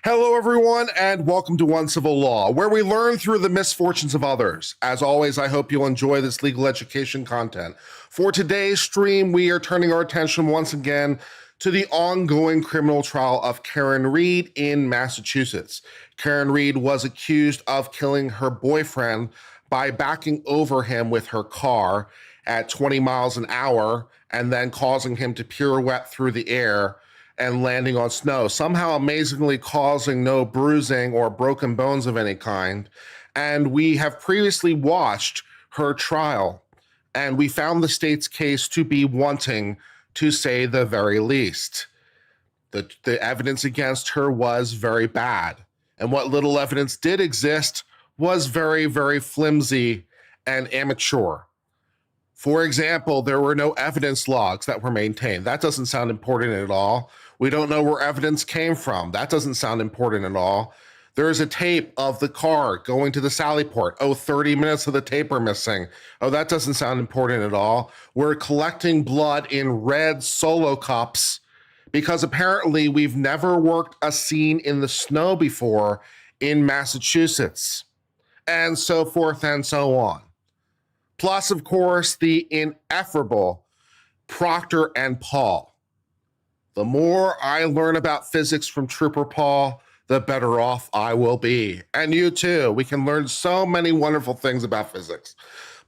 Hello, everyone, and welcome to One Civil Law, where we learn through the misfortunes of others. As always, I hope you'll enjoy this legal education content. For today's stream, we are turning our attention once again to the ongoing criminal trial of Karen Reed in Massachusetts. Karen Reed was accused of killing her boyfriend by backing over him with her car at 20 miles an hour and then causing him to pirouette through the air and landing on snow, somehow amazingly causing no bruising or broken bones of any kind. And we have previously watched her trial, and we found the state's case to be wanting, to say the very least. The evidence against her was very bad, and what little evidence did exist was very, very flimsy and immature. For example, there were no evidence logs that were maintained. That doesn't sound important at all. We don't know where evidence came from. That doesn't sound important at all. There is a tape of the car going to the Sally Port. 30 minutes of the tape are missing. That doesn't sound important at all. We're collecting blood in red Solo cups because apparently we've never worked a scene in the snow before in Massachusetts, and so forth and so on. Plus, of course, the ineffable Proctor and Paul. The more I learn about physics from Trooper Paul, the better off I will be. And you too. We can learn so many wonderful things about physics.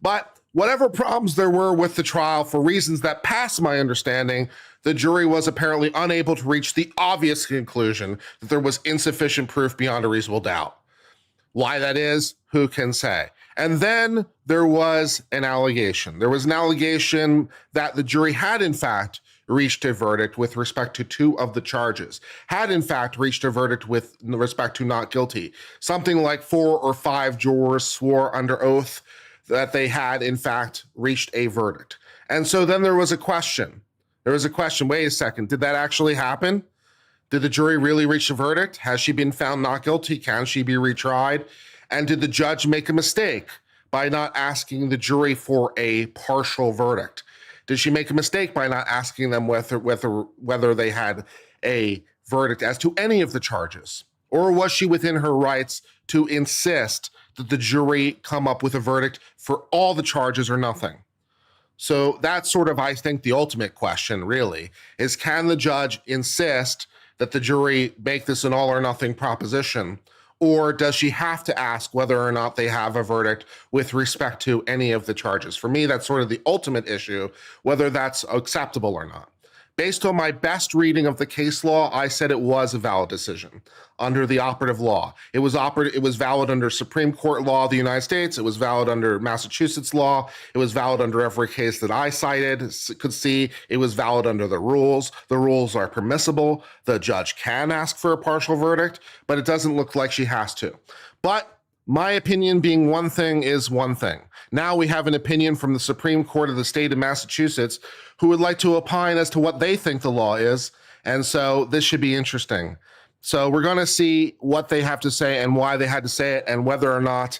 But whatever problems there were with the trial, for reasons that pass my understanding, the jury was apparently unable to reach the obvious conclusion that there was insufficient proof beyond a reasonable doubt. Why that is, who can say? And then there was an allegation. There was an allegation that the jury had, in fact, reached a verdict with respect to two of the charges, had in fact reached a verdict with respect to not guilty. Something like 4 or 5 jurors swore under oath that they had in fact reached a verdict. And so then there was a question. Wait a second, did that actually happen? Did the jury really reach a verdict? Has she been found not guilty? Can she be retried? And did the judge make a mistake by not asking the jury for a partial verdict? Did she make a mistake by not asking them whether they had a verdict as to any of the charges? Or was she within her rights to insist that the jury come up with a verdict for all the charges or nothing? So that's sort of, I think, the ultimate question, really, is can the judge insist that the jury make this an all or nothing proposition? Or does she have to ask whether or not they have a verdict with respect to any of the charges? For me, that's sort of the ultimate issue, whether that's acceptable or not. Based on my best reading of the case law, I said it was a valid decision under the operative law. It was valid under Supreme Court law of the United States. It was valid under Massachusetts law. It was valid under every case that I cited, could see. It was valid under the rules. The rules are permissible. The judge can ask for a partial verdict, but it doesn't look like she has to. But my opinion being one thing is one thing. Now we have an opinion from the Supreme Court of the state of Massachusetts who would like to opine as to what they think the law is. And so this should be interesting. So we're going to see what they have to say and why they had to say it and whether or not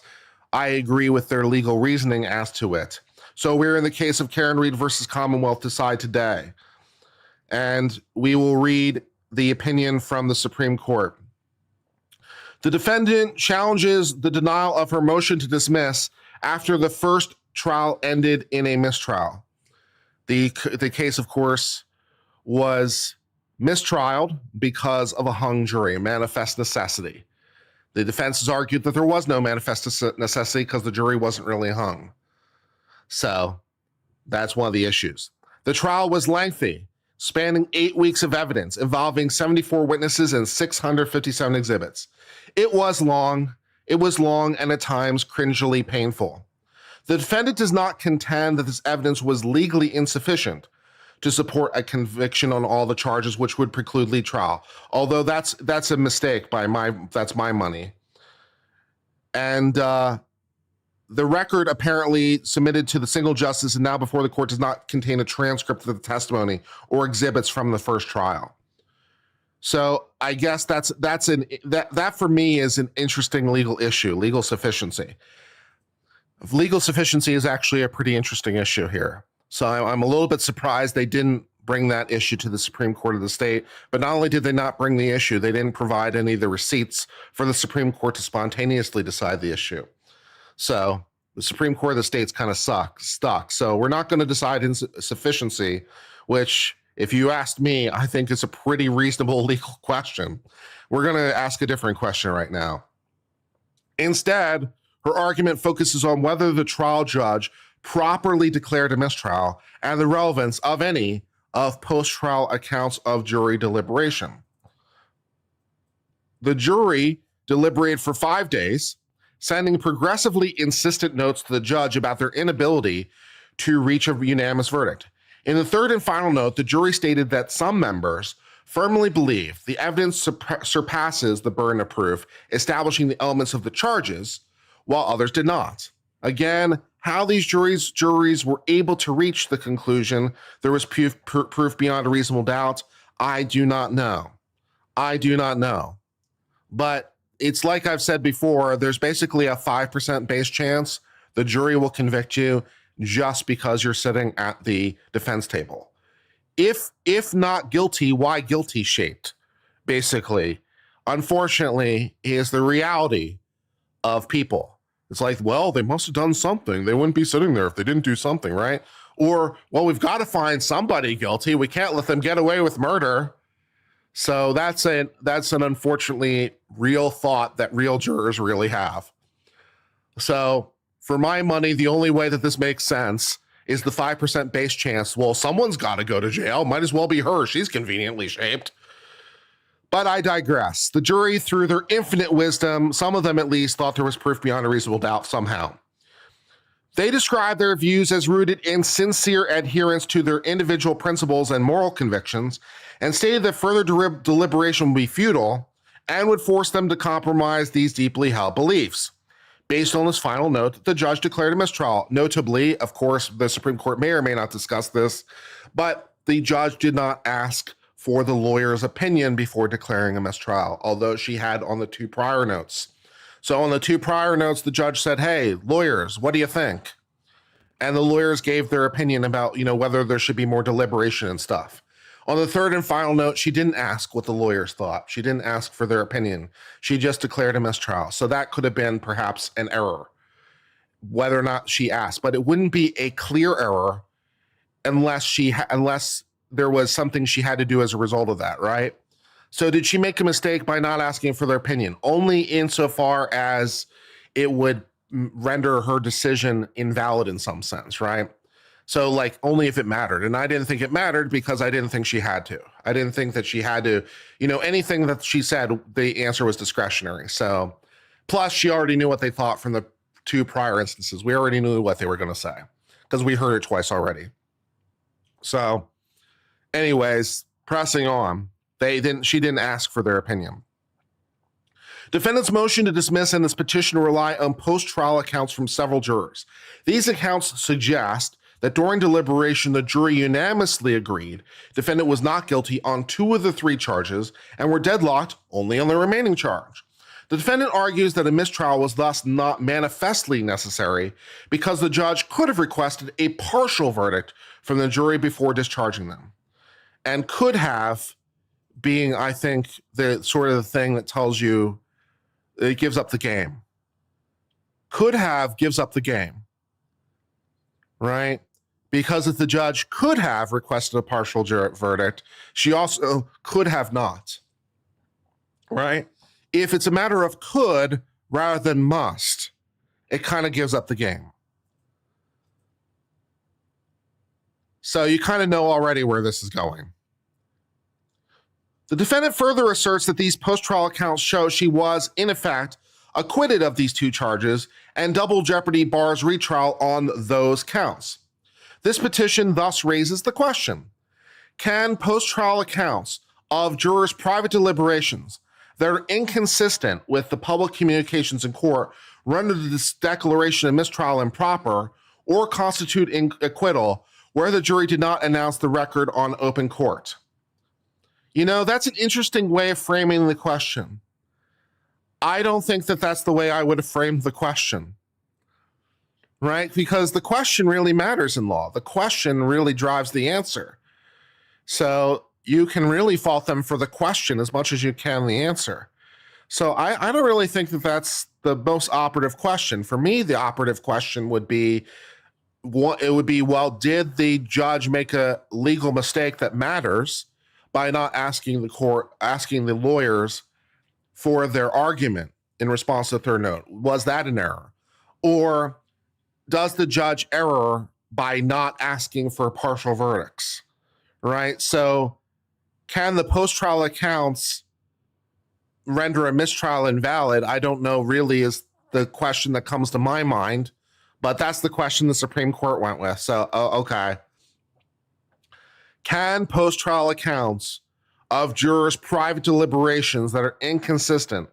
I agree with their legal reasoning as to it. So we're in the case of Karen Reed versus Commonwealth decide today. And we will read the opinion from the Supreme Court. The defendant challenges the denial of her motion to dismiss after the first trial ended in a mistrial. The case, of course, was mistrialed because of a hung jury, a manifest necessity. The defense has argued that there was no manifest necessity because the jury wasn't really hung. So that's one of the issues. The trial was lengthy, spanning 8 weeks of evidence involving 74 witnesses and 657 exhibits. It was long and at times cringily painful. The defendant does not contend that this evidence was legally insufficient to support a conviction on all the charges, which would preclude lead trial. Although that's a mistake that's my money. And the record apparently submitted to the single justice and now before the court does not contain a transcript of the testimony or exhibits from the first trial. So I guess that for me is an interesting legal issue, legal sufficiency. Legal sufficiency is actually a pretty interesting issue here. So I'm a little bit surprised they didn't bring that issue to the Supreme Court of the state. But not only did they not bring the issue, they didn't provide any of the receipts for the Supreme Court to spontaneously decide the issue. So the Supreme Court of the state's kind of stuck. So we're not going to decide insufficiency, which, if you asked me, I think is a pretty reasonable legal question. We're going to ask a different question right now. Instead, her argument focuses on whether the trial judge properly declared a mistrial and the relevance of any of post-trial accounts of jury deliberation. The jury deliberated for 5 days, sending progressively insistent notes to the judge about their inability to reach a unanimous verdict. In the third and final note, the jury stated that some members firmly believe the evidence surpasses the burden of proof, establishing the elements of the charges, while others did not. Again, how these juries were able to reach the conclusion there was proof beyond a reasonable doubt, I do not know. I do not know. But it's like I've said before, there's basically a 5% base chance the jury will convict you just because you're sitting at the defense table. If not guilty, why guilty shaped, basically, unfortunately, is the reality of people. It's like, well, they must have done something. They wouldn't be sitting there if they didn't do something, right? Or, well, we've got to find somebody guilty. We can't let them get away with murder. So that's an unfortunately real thought that real jurors really have. So for my money, the only way that this makes sense is the 5% base chance. Well, someone's got to go to jail. Might as well be her. She's conveniently shaped. But I digress. The jury, through their infinite wisdom, some of them at least, thought there was proof beyond a reasonable doubt somehow. They described their views as rooted in sincere adherence to their individual principles and moral convictions, and stated that further deliberation would be futile and would force them to compromise these deeply held beliefs. Based on this final note, the judge declared a mistrial. Notably, of course, the Supreme Court may or may not discuss this, but the judge did not ask for the lawyer's opinion before declaring a mistrial, although she had on the 2 prior notes. So on the 2 prior notes, the judge said, hey, lawyers, what do you think? And the lawyers gave their opinion about, whether there should be more deliberation and stuff. On the 3rd and final note, she didn't ask what the lawyers thought. She didn't ask for their opinion. She just declared a mistrial. So that could have been perhaps an error, whether or not she asked. But it wouldn't be a clear error unless there was something she had to do as a result of that, right? So did she make a mistake by not asking for their opinion? Only insofar as it would render her decision invalid in some sense, right? So only if it mattered. And I didn't think it mattered because I didn't think she had to. I didn't think that she had to, anything that she said, the answer was discretionary. So plus she already knew what they thought from the 2 prior instances. We already knew what they were going to say because we heard it twice already. So anyways, pressing on, she didn't ask for their opinion. Defendant's motion to dismiss and this petition rely on post-trial accounts from several jurors. These accounts suggest that during deliberation, the jury unanimously agreed defendant was not guilty on 2 of the 3 charges and were deadlocked only on the remaining charge. The defendant argues that a mistrial was thus not manifestly necessary because the judge could have requested a partial verdict from the jury before discharging them. And could have being, I think, the sort of the thing that tells you it gives up the game. Could have gives up the game, right? Because if the judge could have requested a partial verdict, she also could have not, right? If it's a matter of could rather than must, it kind of gives up the game. So you kind of know already where this is going. The defendant further asserts that these post-trial accounts show she was, in effect, acquitted of these 2 charges, and double jeopardy bars retrial on those counts. This petition thus raises the question, can post-trial accounts of jurors' private deliberations that are inconsistent with the public communications in court render this declaration of mistrial improper or constitute acquittal where the jury did not announce the record on open court? That's an interesting way of framing the question. I don't think that that's the way I would have framed the question, right? Because the question really matters in law. The question really drives the answer. So you can really fault them for the question as much as you can the answer. So I don't really think that that's the most operative question. For me, the operative question would be, well, did the judge make a legal mistake that matters by not asking the lawyers for their argument in response to the third note? Was that an error? Or does the judge error by not asking for partial verdicts, right? So can the post-trial accounts render a mistrial invalid? I don't know really is the question that comes to my mind, but that's the question the Supreme Court went with. So, okay. Can post-trial accounts of jurors' private deliberations that are inconsistent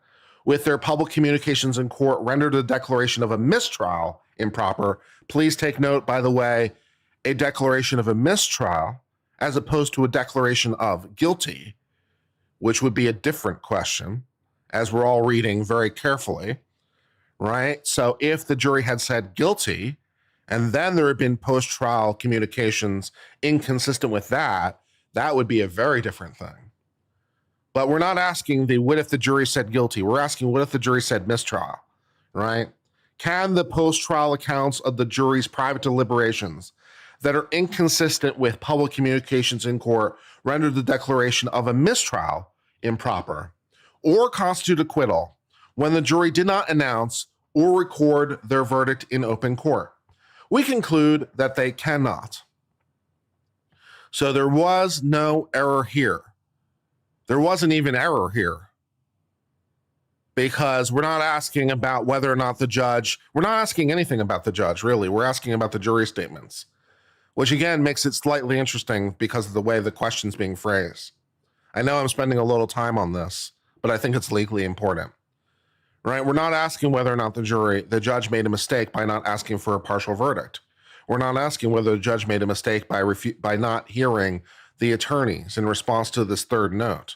with their public communications in court render the declaration of a mistrial improper? Please take note, by the way, a declaration of a mistrial as opposed to a declaration of guilty, which would be a different question, as we're all reading very carefully, right? So if the jury had said guilty, and then there had been post-trial communications inconsistent with that, that would be a very different thing. But we're not asking what if the jury said guilty. We're asking what if the jury said mistrial, right? Can the post-trial accounts of the jury's private deliberations that are inconsistent with public communications in court render the declaration of a mistrial improper or constitute acquittal when the jury did not announce or record their verdict in open court? We conclude that they cannot. So there was no error here. There wasn't even error here, because we're not asking about whether or not we're not asking anything about the judge, really. We're asking about the jury statements, which again makes it slightly interesting because of the way the question's being phrased. I know I'm spending a little time on this, but I think it's legally important, right? We're not asking whether or not the judge made a mistake by not asking for a partial verdict. We're not asking whether the judge made a mistake by not hearing the attorneys in response to this third note.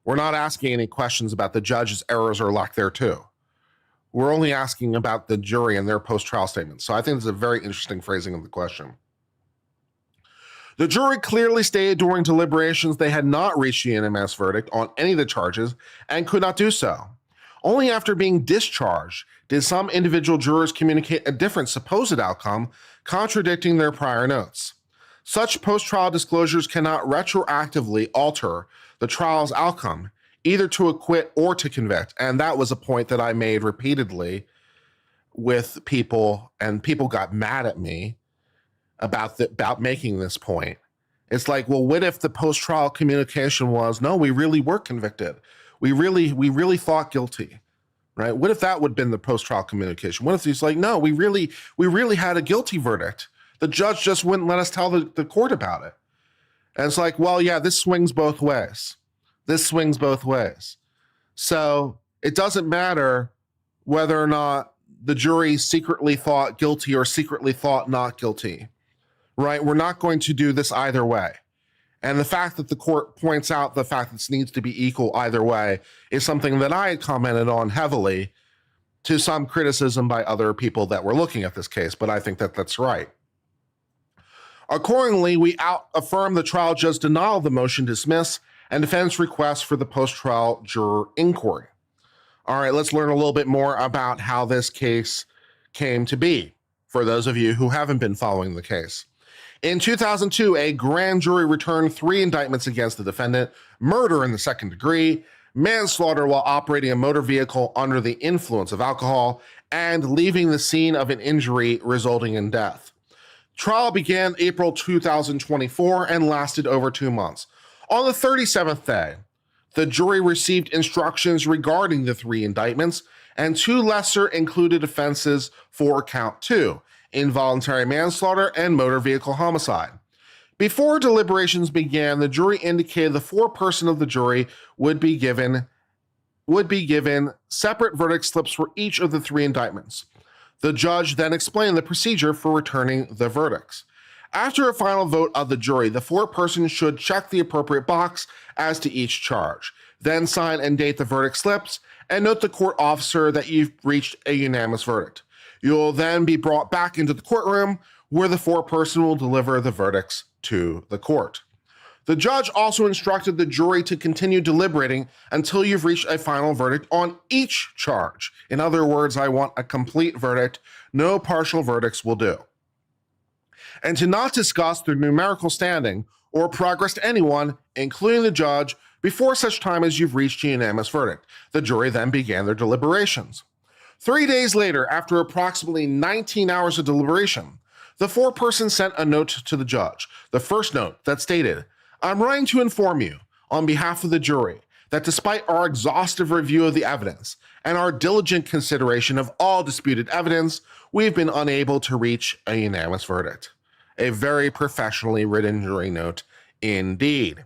We're not asking any questions about the judge's errors or lack thereto. We're only asking about the jury and their post-trial statements. So I think it's a very interesting phrasing of the question. The jury clearly stated during deliberations they had not reached a unanimous verdict on any of the charges and could not do so. Only after being discharged did some individual jurors communicate a different supposed outcome, contradicting their prior notes. Such post-trial disclosures cannot retroactively alter the trial's outcome, either to acquit or to convict. And that was a point that I made repeatedly with people, and people got mad at me about making this point. It's like, well, what if the post-trial communication was, no, we really were convicted. We really thought guilty, right? What if that would have been the post-trial communication? What if he's like, no, we really had a guilty verdict. The judge just wouldn't let us tell the court about it. And it's like, well, yeah, this swings both ways. This swings both ways. So it doesn't matter whether or not the jury secretly thought guilty or secretly thought not guilty, right? We're not going to do this either way. And the fact that the court points out the fact that this needs to be equal either way is something that I had commented on heavily, to some criticism by other people that were looking at this case, but I think that that's right. Accordingly, we affirm the trial judge's denial of the motion to dismiss and defense request for the post-trial juror inquiry. All right, let's learn a little bit more about how this case came to be, for those of you who haven't been following the case. In 2002, a grand jury returned 3 indictments against the defendant: murder in the second degree, manslaughter while operating a motor vehicle under the influence of alcohol, and leaving the scene of an injury resulting in death. Trial began April 2024 and lasted over 2 months. On the 37th day, the jury received instructions regarding the 3 indictments and 2 lesser included offenses for count 2, involuntary manslaughter and motor vehicle homicide. Before deliberations began, the jury indicated the foreperson of the jury would be given separate verdict slips for each of the 3 indictments. The judge then explained the procedure for returning the verdicts. After a final vote of the jury, the foreperson should check the appropriate box as to each charge, then sign and date the verdict slips, and note the court officer that you've reached a unanimous verdict. You will then be brought back into the courtroom where the foreperson will deliver the verdicts to the court. The judge also instructed the jury to continue deliberating until you've reached a final verdict on each charge. In other words, I want a complete verdict. No partial verdicts will do. And to not discuss their numerical standing or progress to anyone, including the judge, before such time as you've reached a unanimous verdict. The jury then began their deliberations. 3 days later, after approximately 19 hours of deliberation, the foreperson sent a note to the judge. The first note that stated, "I'm writing to inform you, on behalf of the jury, that despite our exhaustive review of the evidence and our diligent consideration of all disputed evidence, we've been unable to reach a unanimous verdict." A very professionally written jury note indeed.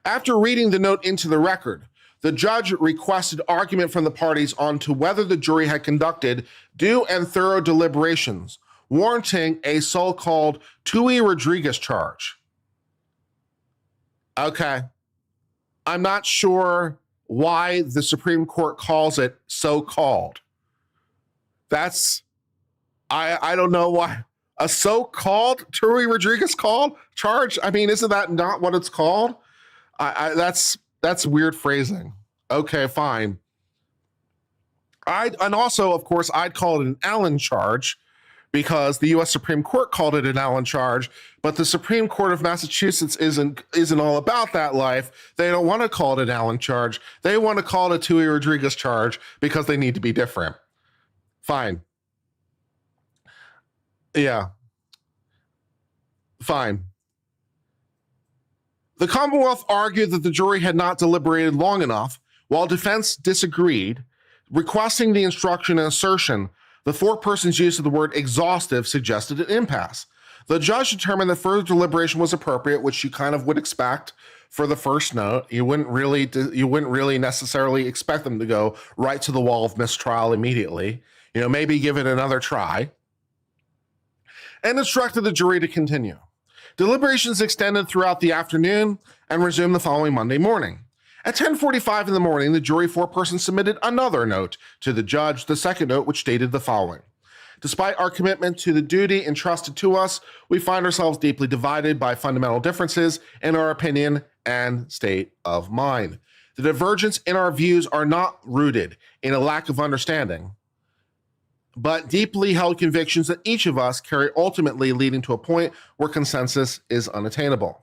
After reading the note into the record, the judge requested argument from the parties on to whether the jury had conducted due and thorough deliberations, warranting a so-called Tui Rodriguez charge. Okay. I'm not sure why the Supreme Court calls it so-called. I don't know why. A so-called Tui Rodriguez charge? I mean, isn't that not what it's called? That's weird phrasing. Okay, fine. And also, of course, I'd call it an Allen charge because the U.S. Supreme Court called it an Allen charge, but the Supreme Court of Massachusetts isn't all about that life. They don't want to call it an Allen charge. They want to call it a Tui Rodriguez charge because they need to be different. Fine. Yeah. Fine. The Commonwealth argued that the jury had not deliberated long enough, while defense disagreed, requesting the instruction and assertion. The foreperson's use of the word exhaustive suggested an impasse. The judge determined that further deliberation was appropriate, which you kind of would expect for the first note. You wouldn't really necessarily expect them to go right to the wall of mistrial immediately. Maybe give it another try. And instructed the jury to continue. Deliberations extended throughout the afternoon and resumed the following Monday morning. At 10:45 in the morning, the jury foreperson submitted another note to the judge, the second note, which stated the following. Despite our commitment to the duty entrusted to us, we find ourselves deeply divided by fundamental differences in our opinion and state of mind. The divergence in our views are not rooted in a lack of understanding, but deeply held convictions that each of us carry, ultimately leading to a point where consensus is unattainable.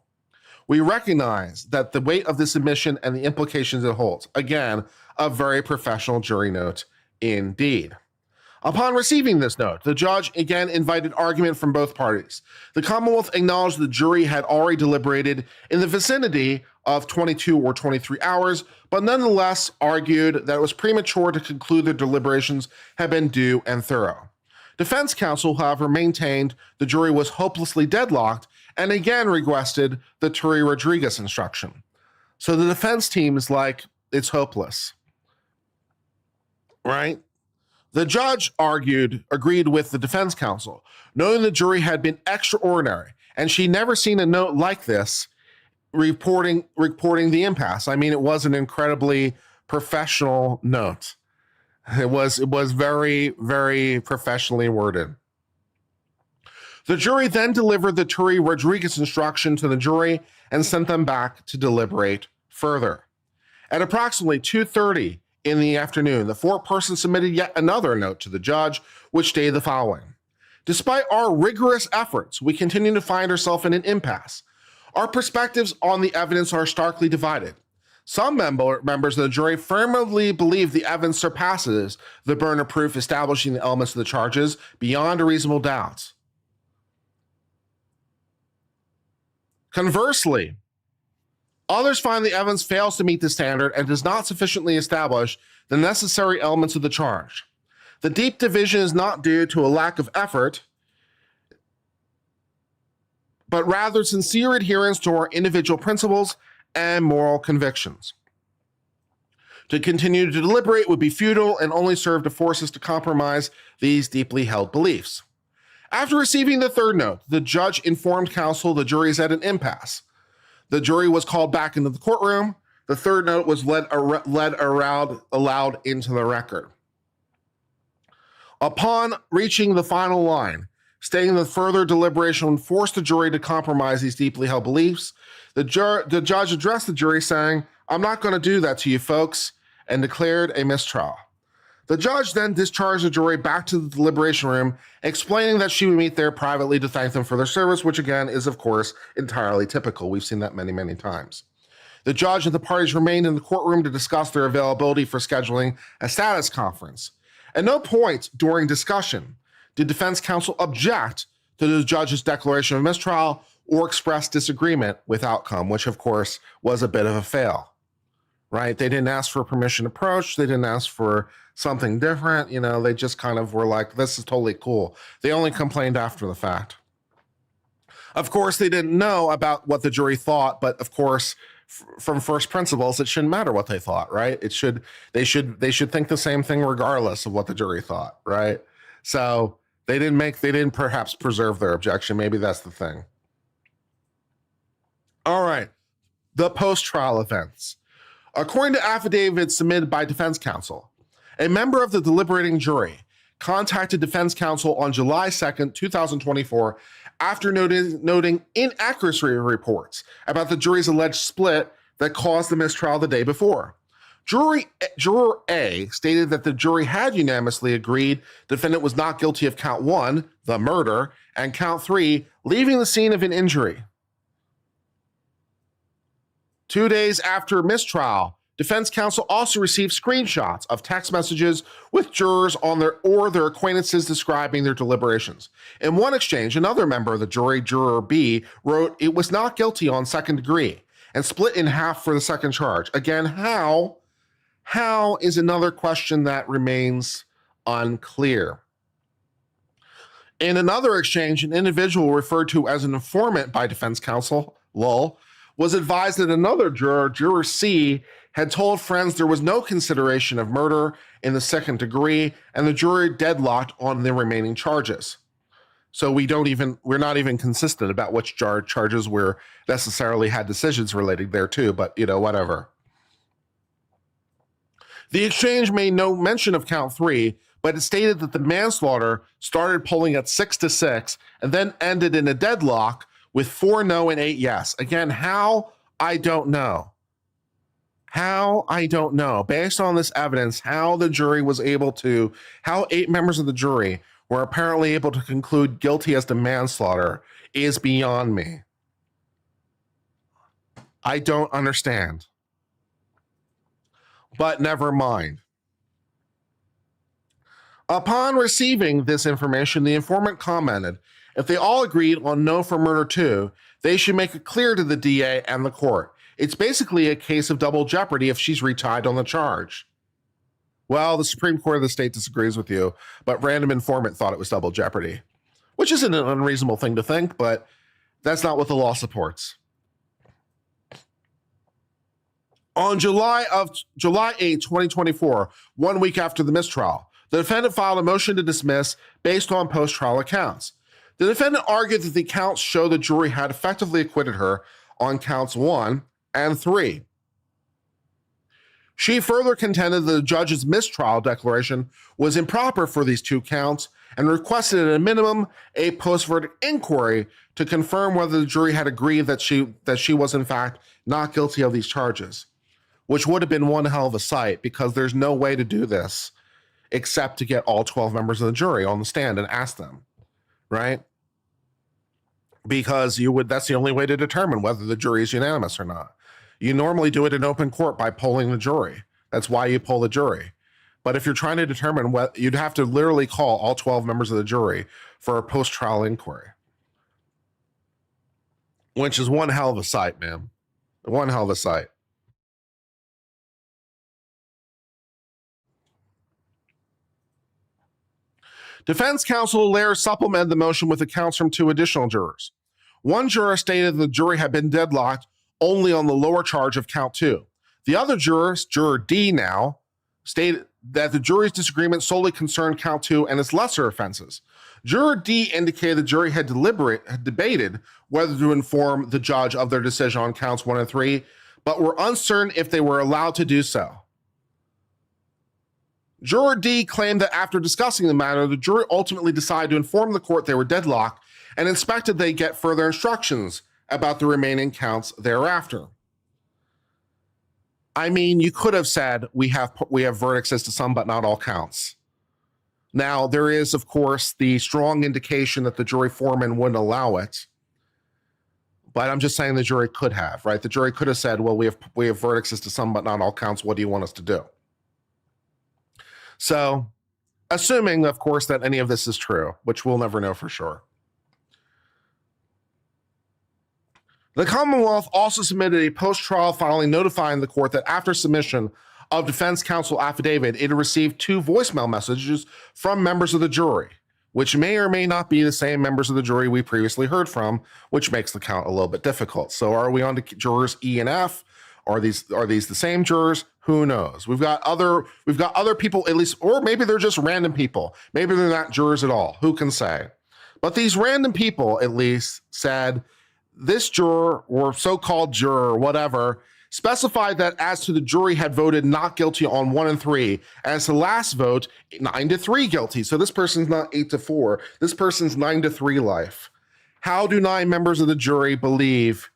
We recognize that the weight of this admission and the implications it holds. Again, a very professional jury note indeed. Upon receiving this note, the judge again invited argument from both parties. The Commonwealth acknowledged the jury had already deliberated in the vicinity of 22 or 23 hours, but nonetheless argued that it was premature to conclude their deliberations had been due and thorough. Defense counsel, however, maintained the jury was hopelessly deadlocked and again requested the Turi Rodriguez instruction. So the defense team is like, it's hopeless, right? The judge agreed with the defense counsel, knowing the jury had been extraordinary, and she'd never seen a note like this reporting the impasse. I mean, it was an incredibly professional note. It was very, very professionally worded. The jury then delivered the Turi Rodriguez instruction to the jury and sent them back to deliberate further. At approximately 2:30 in the afternoon, the foreperson submitted yet another note to the judge, which stated the following. Despite our rigorous efforts, we continue to find ourselves in an impasse. Our perspectives on the evidence are starkly divided. Some members of the jury firmly believe the evidence surpasses the burden of proof establishing the elements of the charges beyond a reasonable doubt. Conversely, others find the evidence fails to meet the standard and does not sufficiently establish the necessary elements of the charge. The deep division is not due to a lack of effort, but rather sincere adherence to our individual principles and moral convictions. To continue to deliberate would be futile and only serve to force us to compromise these deeply held beliefs. After receiving the third note, the judge informed counsel the jury is at an impasse. The jury was called back into the courtroom. The third note was allowed into the record. Upon reaching the final line, stating that further deliberation would force the jury to compromise these deeply held beliefs. The judge addressed the jury saying, "I'm not going to do that to you folks," and declared a mistrial. The judge then discharged the jury back to the deliberation room, explaining that she would meet there privately to thank them for their service, which again is, of course, entirely typical. We've seen that many, many times. The judge and the parties remained in the courtroom to discuss their availability for scheduling a status conference. At no point during discussion did defense counsel object to the judge's declaration of mistrial or express disagreement with outcome, which of course was a bit of a fail, right? They didn't ask for a permission approach. They didn't ask for something different. They just kind of were like, this is totally cool. They only complained after the fact. Of course, they didn't know about what the jury thought, but of course, from first principles, it shouldn't matter what they thought, right? They should think the same thing regardless of what the jury thought, right? So they didn't perhaps preserve their objection. Maybe that's the thing. All right, the post-trial events. According to affidavits submitted by defense counsel, a member of the deliberating jury contacted defense counsel on July 2nd, 2024, after noting inaccuracy reports about the jury's alleged split that caused the mistrial the day before. Juror A stated that the jury had unanimously agreed the defendant was not guilty of count 1, the murder, and count 3, leaving the scene of an injury. 2 days after mistrial, defense counsel also received screenshots of text messages with jurors on their acquaintances describing their deliberations. In one exchange, another member of the jury, Juror B, wrote it was not guilty on second degree and split in half for the second charge. Again, how is another question that remains unclear. In another exchange, an individual referred to as an informant by defense counsel, lol, was advised that another juror, Juror C, had told friends there was no consideration of murder in the second degree, and the jury deadlocked on the remaining charges. So we're not even consistent about which charges were necessarily had decisions related there too, but whatever. The exchange made no mention of count 3, but it stated that the manslaughter started polling at 6-6 and then ended in a deadlock with 4 no and 8 yes. Again, how? I don't know. Based on this evidence, how 8 members of the jury were apparently able to conclude guilty as to manslaughter is beyond me. I don't understand. But never mind. Upon receiving this information, the informant commented, if they all agreed on no for murder 2, they should make it clear to the DA and the court. It's basically a case of double jeopardy if she's retied on the charge. Well, the Supreme Court of the state disagrees with you, but random informant thought it was double jeopardy, which isn't an unreasonable thing to think, but that's not what the law supports. On July 8, 2024, 1 week after the mistrial, the defendant filed a motion to dismiss based on post-trial accounts. The defendant argued that the accounts show the jury had effectively acquitted her on counts 1 and 3. She further contended that the judge's mistrial declaration was improper for these 2 counts and requested at a minimum a post-verdict inquiry to confirm whether the jury had agreed that she was in fact not guilty of these charges, which would have been one hell of a sight because there's no way to do this except to get all 12 members of the jury on the stand and ask them, right? Because that's the only way to determine whether the jury is unanimous or not. You normally do it in open court by polling the jury. That's why you poll the jury. But if you're trying to determine what, you'd have to literally call all 12 members of the jury for a post-trial inquiry, which is one hell of a sight, man. One hell of a sight. Defense counsel later supplemented the motion with accounts from 2 additional jurors. One juror stated the jury had been deadlocked only on the lower charge of count 2. The other juror, Juror D now, stated that the jury's disagreement solely concerned count 2 and its lesser offenses. Juror D indicated the jury had debated whether to inform the judge of their decision on counts 1 and 3, but were uncertain if they were allowed to do so. Juror D claimed that after discussing the matter, the jury ultimately decided to inform the court they were deadlocked and expected they get further instructions about the remaining counts thereafter. I mean, you could have said we have verdicts as to some but not all counts. Now, there is, of course, the strong indication that the jury foreman wouldn't allow it. But I'm just saying the jury could have, right? The jury could have said, well, we have verdicts as to some but not all counts. What do you want us to do? So, assuming, of course, that any of this is true, which we'll never know for sure. The Commonwealth also submitted a post-trial filing notifying the court that after submission of defense counsel affidavit, it had received 2 voicemail messages from members of the jury, which may or may not be the same members of the jury we previously heard from, which makes the count a little bit difficult. So are we on to jurors E and F? Are these the same jurors? Who knows? We've got other people, at least, or maybe they're just random people. Maybe they're not jurors at all. Who can say? But these random people, at least, said this juror or so-called juror or whatever specified that as to the jury had voted not guilty on 1 and 3, as to the last vote 9-3 guilty. So this person's not 8-4. This person's 9-3 life. How do 9 members of the jury believe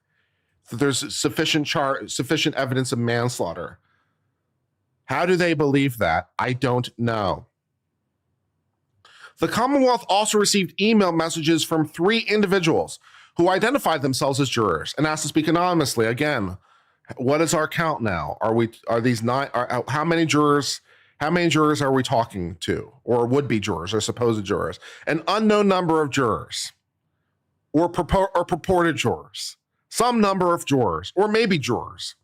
that there's sufficient evidence of manslaughter? How do they believe that? I don't know. The Commonwealth also received email messages from 3 individuals who identified themselves as jurors and asked to speak anonymously. Again, what is our count now? Are these 9? How many jurors are we talking to, or would-be jurors or supposed jurors? An unknown number of jurors, or purported jurors, some number of jurors, or maybe jurors.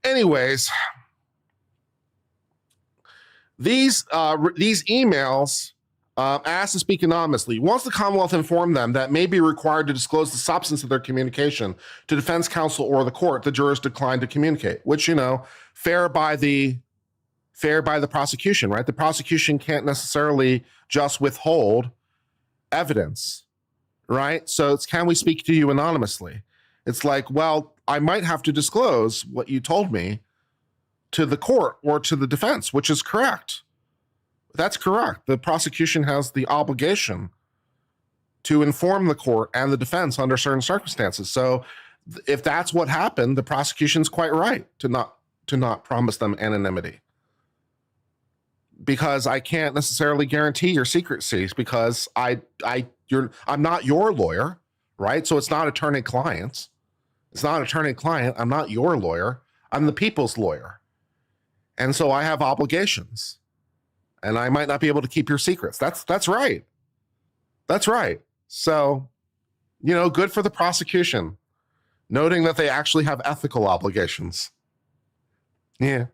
Anyways, these emails asked to speak anonymously. Once the Commonwealth informed them that may be required to disclose the substance of their communication to defense counsel or the court, the jurors declined to communicate, which, fair by the prosecution, right? The prosecution can't necessarily just withhold evidence, right? So it's, can we speak to you anonymously? It's like, well, I might have to disclose what you told me to the court or to the defense, which is correct. That's correct. The prosecution has the obligation to inform the court and the defense under certain circumstances. So if that's what happened, the prosecution's quite right to not promise them anonymity. Because I can't necessarily guarantee your secrecy because I'm not your lawyer, right? So it's not attorney-client. It's not attorney-client. I'm not your lawyer. I'm the people's lawyer. And so I have obligations. And I might not be able to keep your secrets. That's right. That's right. So, good for the prosecution, noting that they actually have ethical obligations. Yeah.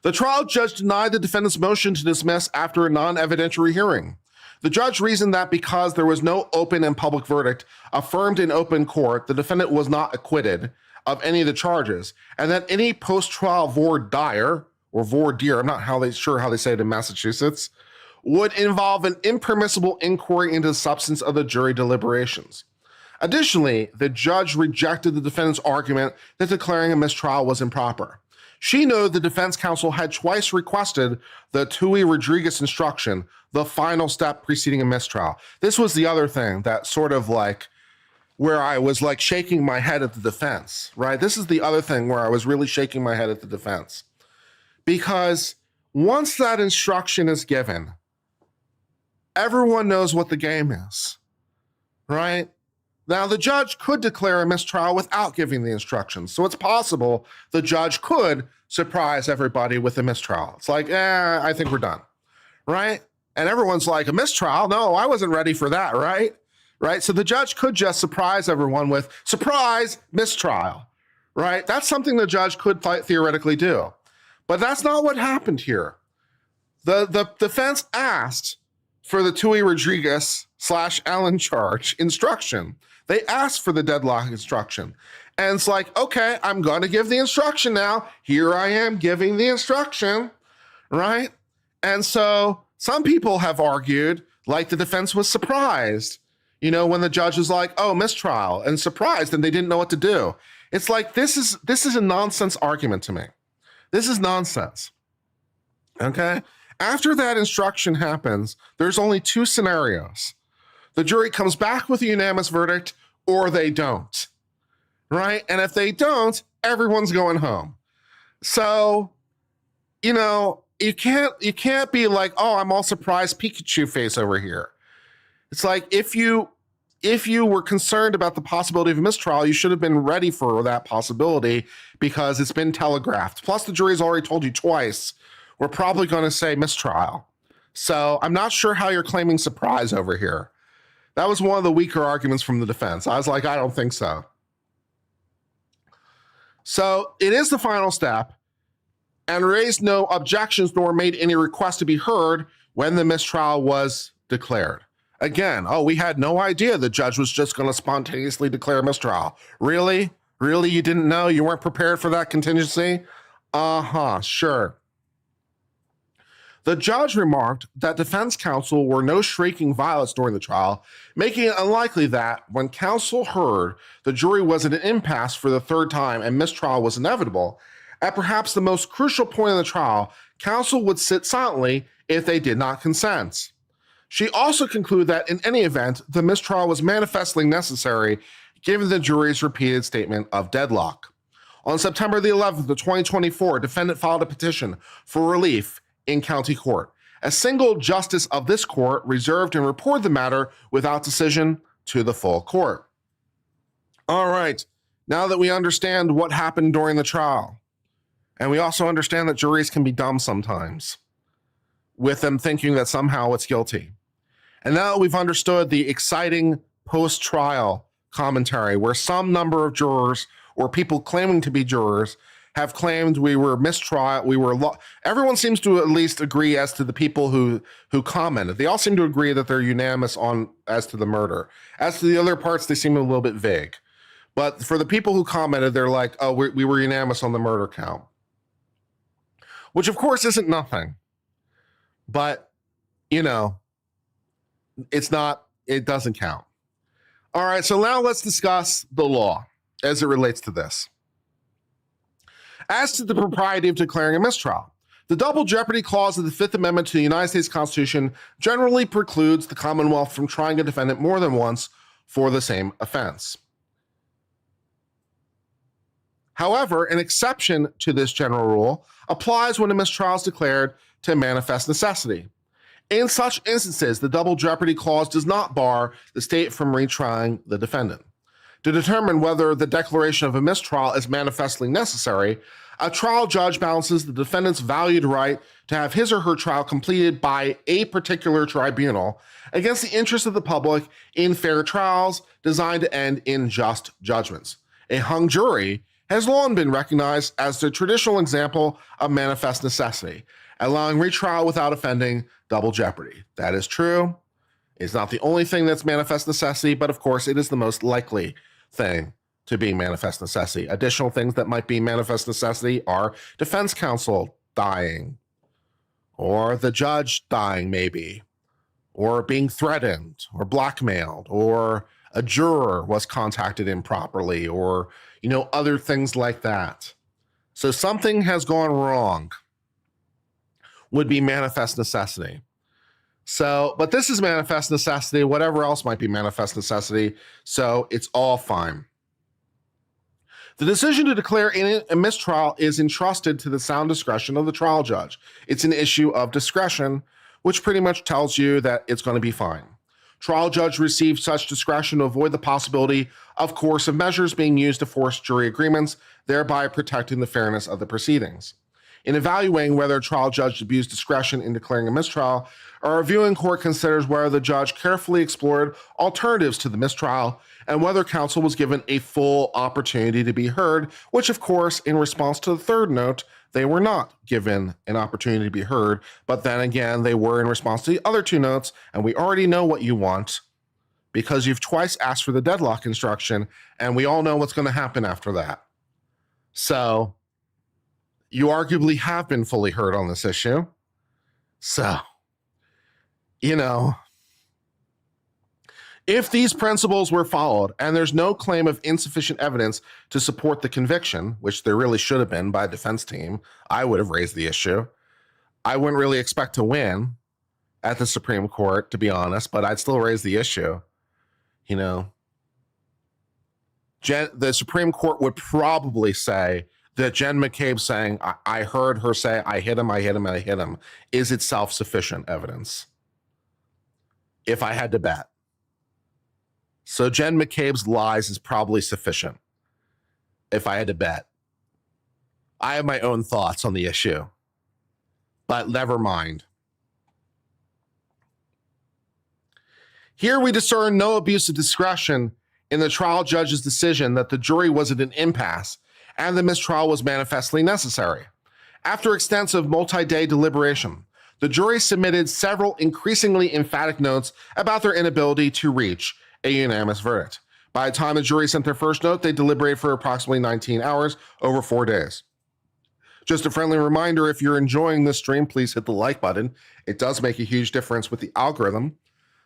The trial judge denied the defendant's motion to dismiss after a non-evidentiary hearing. The judge reasoned that because there was no open and public verdict affirmed in open court, the defendant was not acquitted of any of the charges, and that any post-trial voir dire, or voir dire, I'm not sure how they say it in Massachusetts, would involve an impermissible inquiry into the substance of the jury deliberations. Additionally, the judge rejected the defendant's argument that declaring a mistrial was improper. She noted the defense counsel had twice requested the Tui-Rodriguez instruction, the final step preceding a mistrial. This was the other thing that sort of where I was shaking my head at the defense, right? This is the other thing where I was really shaking my head at the defense. Because once that instruction is given, everyone knows what the game is, right? Now, the judge could declare a mistrial without giving the instructions. So it's possible the judge could surprise everybody with a mistrial. It's like, I think we're done, right? And everyone's like, a mistrial? No, I wasn't ready for that, right? Right? So the judge could just surprise everyone with, surprise, mistrial, right? That's something the judge could theoretically do. But that's not what happened here. The defense asked for the Tui-Rodriguez /Allen charge instruction. They asked for the deadlock instruction. And it's like, okay, I'm going to give the instruction now. Here I am giving the instruction, right? And so some people have argued the defense was surprised, when the judge was like, oh, mistrial, and surprised, and they didn't know what to do. It's like, this is a nonsense argument to me. This is nonsense. Okay? After that instruction happens, there's only two scenarios. The jury comes back with a unanimous verdict or they don't, right? And if they don't, everyone's going home. So, you know, you can't be like, oh, I'm all surprised Pikachu face over here. It's like if you were concerned about the possibility of a mistrial, you should have been ready for that possibility because it's been telegraphed. Plus, the jury's already told you twice, we're probably going to say mistrial. So I'm not sure how you're claiming surprise over here. That was one of the weaker arguments from the defense. I was like, I don't think so. So it is the final step, and raised no objections nor made any request to be heard when the mistrial was declared. Again, oh, we had no idea the judge was just going to spontaneously declare mistrial. Really? Really? You didn't know? You weren't prepared for that contingency? Sure. The judge remarked that defense counsel were no shrieking violence during the trial, making it unlikely that when counsel heard the jury was at an impasse for the third time and mistrial was inevitable, at perhaps the most crucial point in the trial, counsel would sit silently if they did not consent. She also concluded that in any event, the mistrial was manifestly necessary given the jury's repeated statement of deadlock. On September the 11th of 2024, defendant filed a petition for relief in county court. A single justice of this court reserved and reported the matter without decision to the full court. All right, now that we understand what happened during the trial, and we also understand that juries can be dumb sometimes, with them thinking that somehow it's guilty. And now we've understood the exciting post-trial commentary where some number of jurors or people claiming to be jurors have claimed we were mistrial, everyone seems to at least agree as to the people who commented. They all seem to agree that they're unanimous on as to the murder. As to the other parts, they seem a little bit vague. But for the people who commented, they're like, oh, we were unanimous on the murder count. Which of course isn't nothing. But, you know, it doesn't count. All right, so now let's discuss the law as it relates to this. As to the propriety of declaring a mistrial, the double jeopardy clause of the Fifth Amendment to the United States Constitution generally precludes the Commonwealth from trying a defendant more than once for the same offense. However, an exception to this general rule applies when a mistrial is declared to manifest necessity. In such instances, the double jeopardy clause does not bar the state from retrying the defendant. To determine whether the declaration of a mistrial is manifestly necessary, a trial judge balances the defendant's valued right to have his or her trial completed by a particular tribunal against the interests of the public in fair trials designed to end in just judgments. A hung jury has long been recognized as the traditional example of manifest necessity, allowing retrial without offending double jeopardy. That is true. It's not the only thing that's manifest necessity, but of course it is the most likely thing to be manifest necessity. Additional things that might be manifest necessity are defense counsel dying, or the judge dying maybe, or being threatened or blackmailed, or a juror was contacted improperly, or, you know, other things like that. So something has gone wrong would be manifest necessity. So, but this is manifest necessity, whatever else might be manifest necessity, so it's all fine. The decision to declare a mistrial is entrusted to the sound discretion of the trial judge. It's an issue of discretion, which pretty much tells you that it's going to be fine. Trial judge receives such discretion to avoid the possibility of coercive measures being used to force jury agreements, thereby protecting the fairness of the proceedings. In evaluating whether a trial judge abused discretion in declaring a mistrial, a reviewing court considers whether the judge carefully explored alternatives to the mistrial and whether counsel was given a full opportunity to be heard, which of course, in response to the third note, they were not given an opportunity to be heard, but then again, they were in response to the other two notes, and we already know what you want because you've twice asked for the deadlock instruction, and we all know what's going to happen after that. So, you arguably have been fully heard on this issue. So, you know, if these principles were followed and there's no claim of insufficient evidence to support the conviction, which there really should have been by a defense team, I would have raised the issue. I wouldn't really expect to win at the Supreme Court, to be honest, but I'd still raise the issue. You know, the Supreme Court would probably say that Jen McCabe saying, I heard her say, I hit him, I hit him, I hit him, is itself sufficient evidence, if I had to bet. So Jen McCabe's lies is probably sufficient, if I had to bet. I have my own thoughts on the issue, but never mind. Here we discern no abuse of discretion in the trial judge's decision that the jury was at an impasse and the mistrial was manifestly necessary. After extensive multi-day deliberation, the jury submitted several increasingly emphatic notes about their inability to reach a unanimous verdict. By the time the jury sent their first note, they deliberated for approximately 19 hours over 4 days. Just a friendly reminder, if you're enjoying this stream, please hit the like button. It does make a huge difference with the algorithm.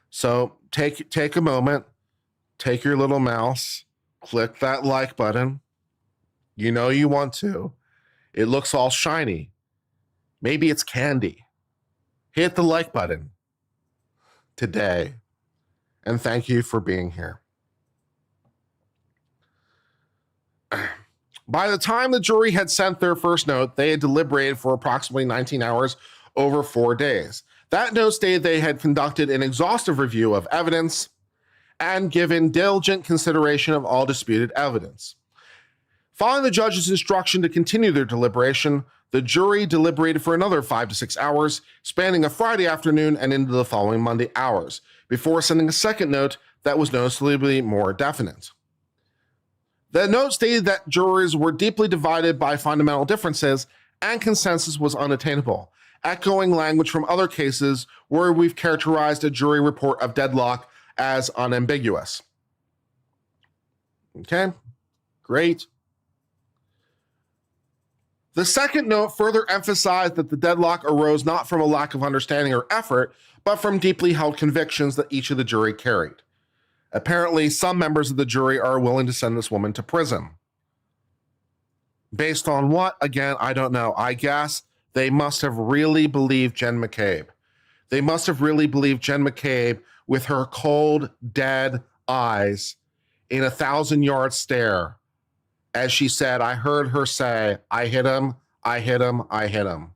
So take a moment, take your little mouse, click that like button. You know you want to. It looks all shiny. Maybe it's candy. Hit the like button today. And thank you for being here. By the time the jury had sent their first note, they had deliberated for approximately 19 hours over 4 days. That note stated they had conducted an exhaustive review of evidence and given diligent consideration of all disputed evidence. Following the judge's instruction to continue their deliberation, the jury deliberated for another 5 to 6 hours, spanning a Friday afternoon and into the following Monday hours, before sending a second note that was noticeably more definite. The note stated that jurors were deeply divided by fundamental differences and consensus was unattainable, echoing language from other cases where we've characterized a jury report of deadlock as unambiguous. Okay, great. The second note further emphasized that the deadlock arose not from a lack of understanding or effort, but from deeply held convictions that each of the jury carried. Apparently, some members of the jury are willing to send this woman to prison. Based on what? Again, I don't know. I guess they must have really believed Jen McCabe. They must have really believed Jen McCabe with her cold, dead eyes in a 1,000-yard stare as she said, I heard her say, I hit him, I hit him, I hit him.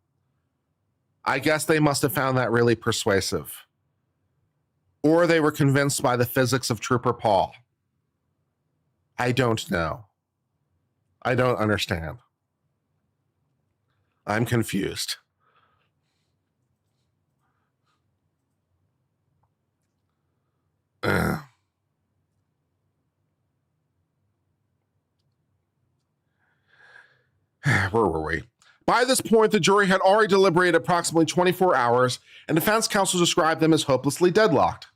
I guess they must have found that really persuasive. Or they were convinced by the physics of Trooper Paul. I don't know. I don't understand. I'm confused. Where were we? By this point, the jury had already deliberated approximately 24 hours, and defense counsel described them as hopelessly deadlocked.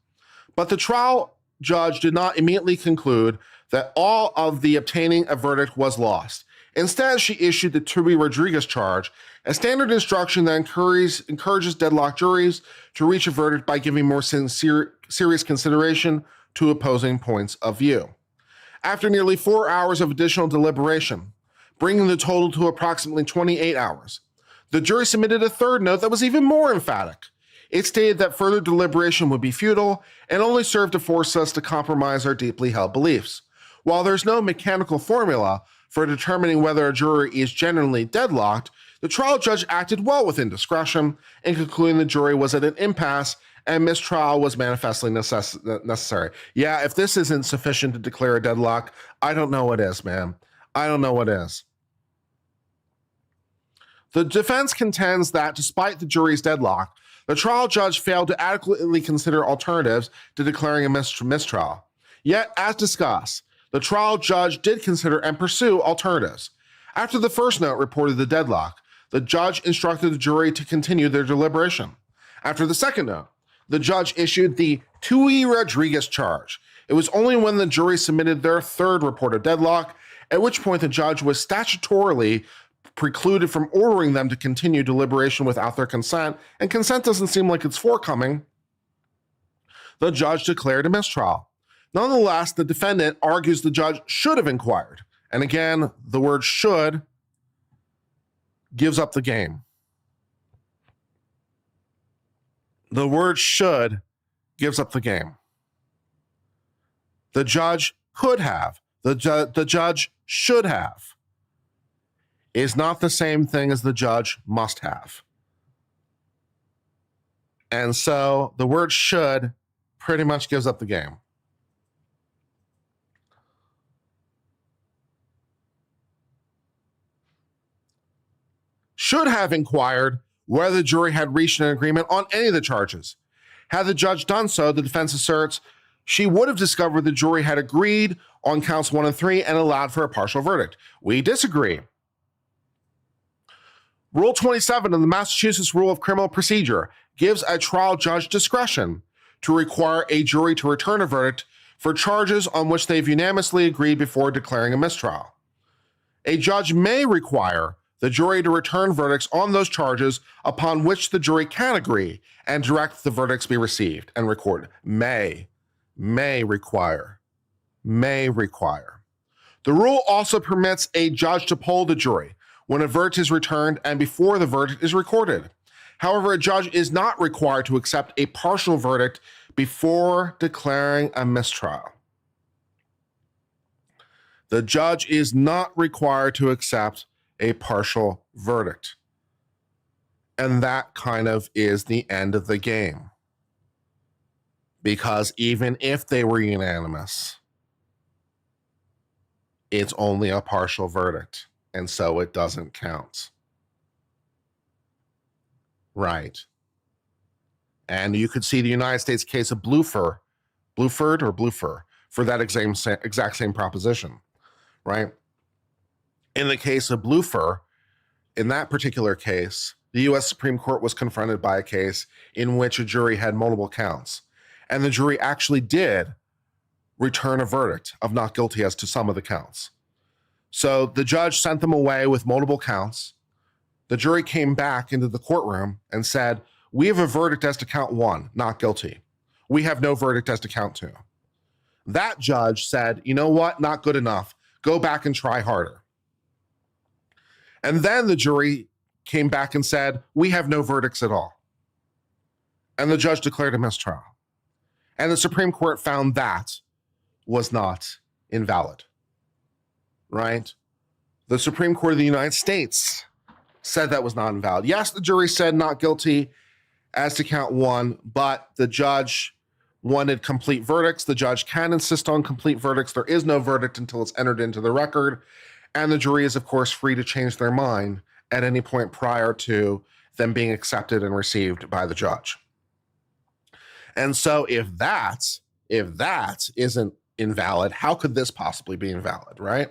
But the trial judge did not immediately conclude that all of the obtaining a verdict was lost. Instead, she issued the Tubi Rodriguez charge, a standard instruction that encourages deadlocked juries to reach a verdict by giving more serious consideration to opposing points of view. After nearly 4 hours of additional deliberation, bringing the total to approximately 28 hours, the jury submitted a third note that was even more emphatic. It stated that further deliberation would be futile and only serve to force us to compromise our deeply held beliefs. While there's no mechanical formula for determining whether a jury is genuinely deadlocked, the trial judge acted well within discretion in concluding the jury was at an impasse and mistrial was manifestly necessary. Yeah, if this isn't sufficient to declare a deadlock, I don't know what is, man. I don't know what is. The defense contends that despite the jury's deadlock, the trial judge failed to adequately consider alternatives to declaring a mistrial. Yet, as discussed, the trial judge did consider and pursue alternatives. After the first note reported the deadlock, the judge instructed the jury to continue their deliberation. After the second note, the judge issued the Tubi Rodriguez charge. It was only when the jury submitted their third report of deadlock, at which point the judge was statutorily precluded from ordering them to continue deliberation without their consent, and consent doesn't seem like it's forthcoming, the judge declared a mistrial. Nonetheless, the defendant argues the judge should have inquired. And again, the word should gives up the game. The word should gives up the game. The judge could have, the judge should have, is not the same thing as the judge must have. And so the word should pretty much gives up the game. Should have inquired whether the jury had reached an agreement on any of the charges. Had the judge done so, the defense asserts, she would have discovered the jury had agreed on counts 1 and 3 and allowed for a partial verdict. We disagree. Rule 27 of the Massachusetts Rule of Criminal Procedure gives a trial judge discretion to require a jury to return a verdict for charges on which they've unanimously agreed before declaring a mistrial. A judge may require the jury to return verdicts on those charges upon which the jury can agree and direct the verdicts be received and recorded. May require. The rule also permits a judge to poll the jury when a verdict is returned and before the verdict is recorded. However, a judge is not required to accept a partial verdict before declaring a mistrial. The judge is not required to accept a partial verdict. And that kind of is the end of the game. Because even if they were unanimous, it's only a partial verdict, and so it doesn't count. Right. And you could see the United States case of Bluford for that exact same proposition, right? In the case of Bluford, in that particular case, the U.S. Supreme Court was confronted by a case in which a jury had multiple counts, and the jury actually did return a verdict of not guilty as to some of the counts. So the judge sent them away with multiple counts. The jury came back into the courtroom and said, we have a verdict as to count 1, not guilty. We have no verdict as to count 2. That judge said, you know what, not good enough. Go back and try harder. And then the jury came back and said, we have no verdicts at all. And the judge declared a mistrial. And the Supreme Court found that was not invalid, right? The Supreme Court of the United States said that was not invalid. Yes, the jury said not guilty as to count 1, but the judge wanted complete verdicts. The judge can insist on complete verdicts. There is no verdict until it's entered into the record. And the jury is, of course, free to change their mind at any point prior to them being accepted and received by the judge. And so if that isn't invalid, how could this possibly be invalid, right?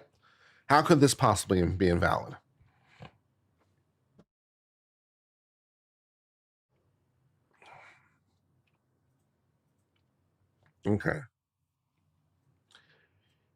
How could this possibly be invalid? Okay.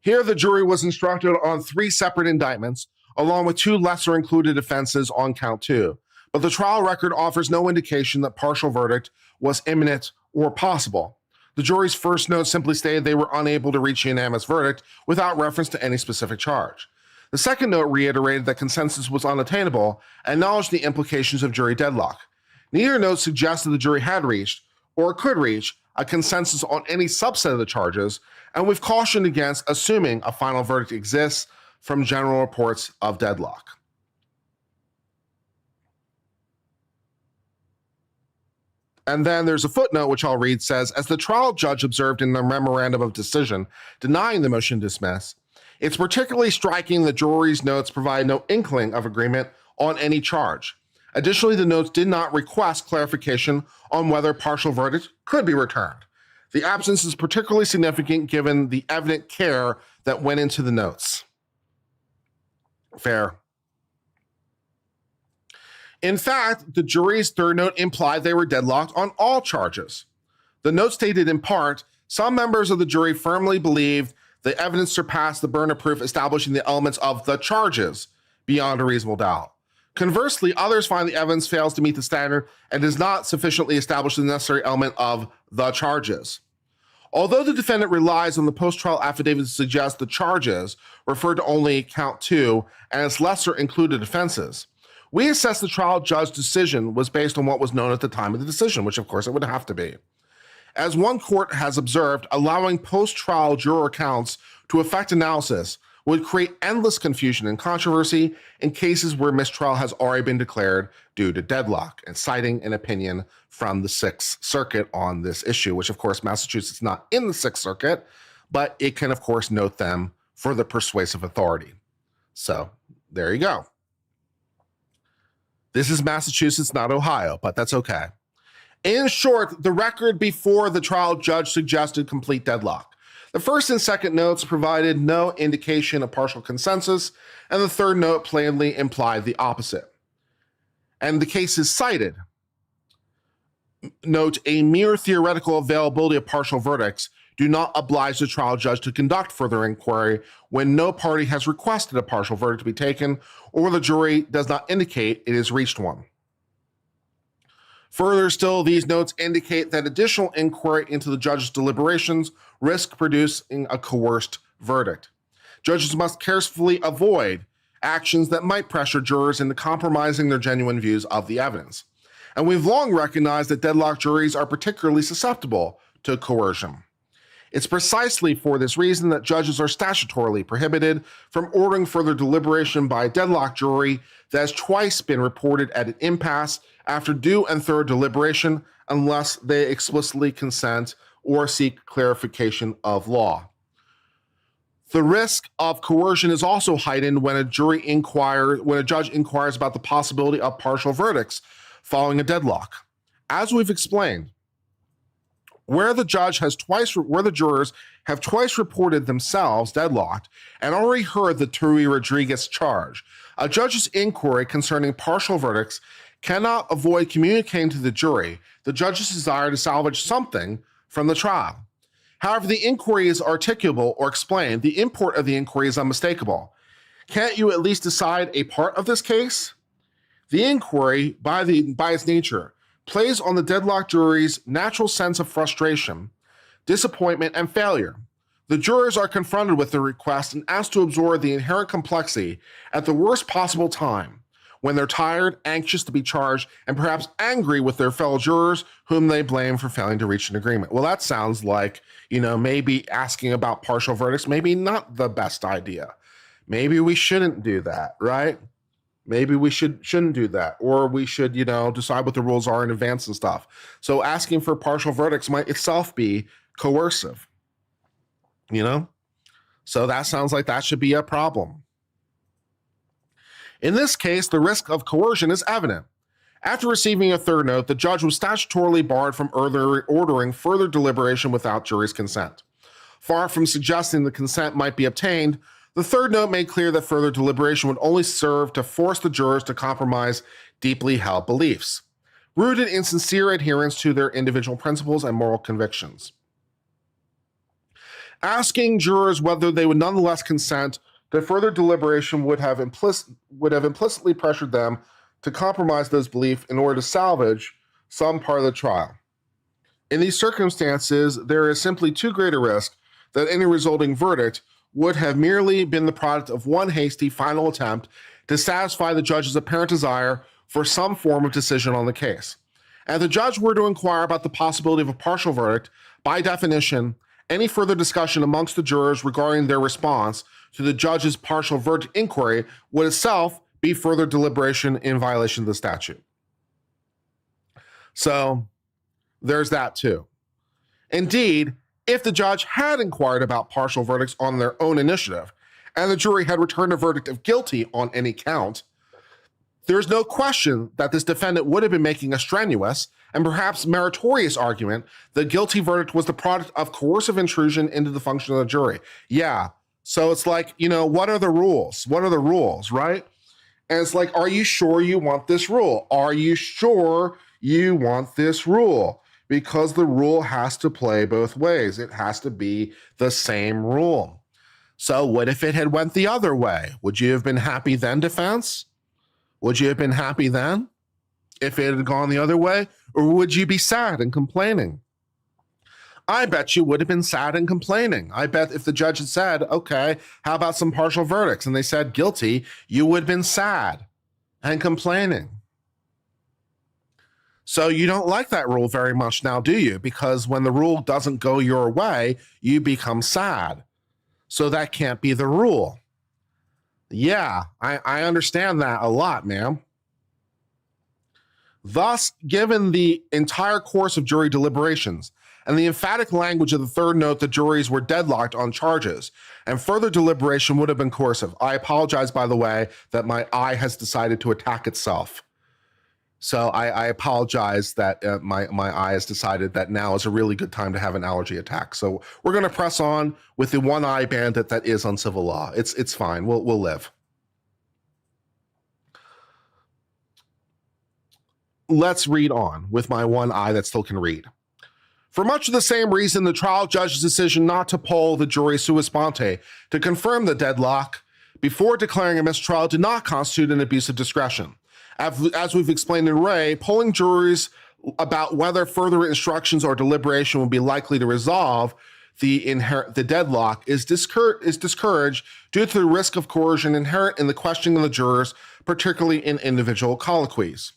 Here, the jury was instructed on 3 separate indictments, along with 2 lesser included offenses on count 2. But the trial record offers no indication that partial verdict was imminent or possible. The jury's first note simply stated they were unable to reach a unanimous verdict without reference to any specific charge. The second note reiterated that consensus was unattainable and acknowledged the implications of jury deadlock. Neither note suggested the jury had reached, or could reach, a consensus on any subset of the charges, and we've cautioned against assuming a final verdict exists from general reports of deadlock. And then there's a footnote, which I'll read, says, as the trial judge observed in the memorandum of decision denying the motion to dismiss, it's particularly striking that jury's notes provide no inkling of agreement on any charge. Additionally, the notes did not request clarification on whether partial verdict could be returned. The absence is particularly significant given the evident care that went into the notes. Fair. In fact, the jury's third note implied they were deadlocked on all charges. The note stated in part, some members of the jury firmly believed the evidence surpassed the burden of proof establishing the elements of the charges beyond a reasonable doubt. Conversely, others find the evidence fails to meet the standard and does not sufficiently establish the necessary element of the charges. Although the defendant relies on the post-trial affidavit to suggest the charges refer to only count 2 and its lesser included offenses, We assess the trial judge's decision was based on what was known at the time of the decision, which of course it would have to be. As one court has observed, allowing post-trial juror accounts to affect analysis would create endless confusion and controversy in cases where mistrial has already been declared due to deadlock, and citing an opinion from the Sixth Circuit on this issue, which of course Massachusetts is not in the Sixth Circuit, but it can of course note them for the persuasive authority. So there you go. This is Massachusetts, not Ohio, but that's okay. In short, the record before the trial judge suggested complete deadlock. The first and second notes provided no indication of partial consensus, and the third note plainly implied the opposite. And the cases cited note a mere theoretical availability of partial verdicts do not oblige the trial judge to conduct further inquiry when no party has requested a partial verdict to be taken or the jury does not indicate it has reached one. Further still, these notes indicate that additional inquiry into the judge's deliberations risk producing a coerced verdict. Judges must carefully avoid actions that might pressure jurors into compromising their genuine views of the evidence. And we've long recognized that deadlocked juries are particularly susceptible to coercion. It's precisely for this reason that judges are statutorily prohibited from ordering further deliberation by a deadlocked jury that has twice been reported at an impasse after due and thorough deliberation unless they explicitly consent or seek clarification of law. The risk of coercion is also heightened when a judge inquires about the possibility of partial verdicts following a deadlock. As we've explained, where the jurors have twice reported themselves deadlocked and already heard the Tui Rodriguez charge, a judge's inquiry concerning partial verdicts cannot avoid communicating to the jury the judge's desire to salvage something from the trial. However, the inquiry is articulable or explained. The import of the inquiry is unmistakable. Can't you at least decide a part of this case? The inquiry, by its nature, plays on the deadlocked jury's natural sense of frustration, disappointment, and failure. The jurors are confronted with the request and asked to absorb the inherent complexity at the worst possible time, when they're tired, anxious to be charged, and perhaps angry with their fellow jurors whom they blame for failing to reach an agreement. Well, that sounds like, maybe asking about partial verdicts, maybe not the best idea. Maybe we shouldn't do that, right? Maybe we shouldn't do that, or we should, decide what the rules are in advance and stuff. So asking for partial verdicts might itself be coercive, So that sounds like that should be a problem. In this case, the risk of coercion is evident. After receiving a third note, the judge was statutorily barred from ordering further deliberation without jury's consent. Far from suggesting the consent might be obtained, the third note made clear that further deliberation would only serve to force the jurors to compromise deeply held beliefs, rooted in sincere adherence to their individual principles and moral convictions. Asking jurors whether they would nonetheless consent to further deliberation would have implicitly pressured them to compromise those beliefs in order to salvage some part of the trial. In these circumstances, there is simply too great a risk that any resulting verdict would have merely been the product of one hasty final attempt to satisfy the judge's apparent desire for some form of decision on the case. And if the judge were to inquire about the possibility of a partial verdict, by definition, any further discussion amongst the jurors regarding their response to the judge's partial verdict inquiry would itself be further deliberation in violation of the statute. So there's that too. Indeed, if the judge had inquired about partial verdicts on their own initiative and the jury had returned a verdict of guilty on any count, there's no question that this defendant would have been making a strenuous and perhaps meritorious argument the guilty verdict was the product of coercive intrusion into the function of the jury. Yeah, so it's like, what are the rules? What are the rules, right? And it's like, are you sure you want this rule? Are you sure you want this rule? Because the rule has to play both ways. It has to be the same rule. So what if it had went the other way? Would you have been happy then, defense? Would you have been happy then if it had gone the other way? Or would you be sad and complaining? I bet you would have been sad and complaining. I bet if the judge had said, okay, how about some partial verdicts? And they said guilty, you would have been sad. and complaining. So you don't like that rule very much now, do you? Because when the rule doesn't go your way, you become sad. So that can't be the rule. Yeah, I understand that a lot, ma'am. Thus, given the entire course of jury deliberations and the emphatic language of the third note, the juries were deadlocked on charges, and further deliberation would have been coercive. I apologize, by the way, that my eye has decided to attack itself. So I apologize that my eye has decided that now is a really good time to have an allergy attack. So we're going to press on with the one eye bandit that is on civil law. It's fine. We'll live. Let's read on with my one eye that still can read. For much of the same reason, the trial judge's decision not to poll the jury sua sponte to confirm the deadlock before declaring a mistrial did not constitute an abuse of discretion. As we've explained in Ray, polling juries about whether further instructions or deliberation will be likely to resolve the deadlock is discouraged due to the risk of coercion inherent in the questioning of the jurors, particularly in individual colloquies.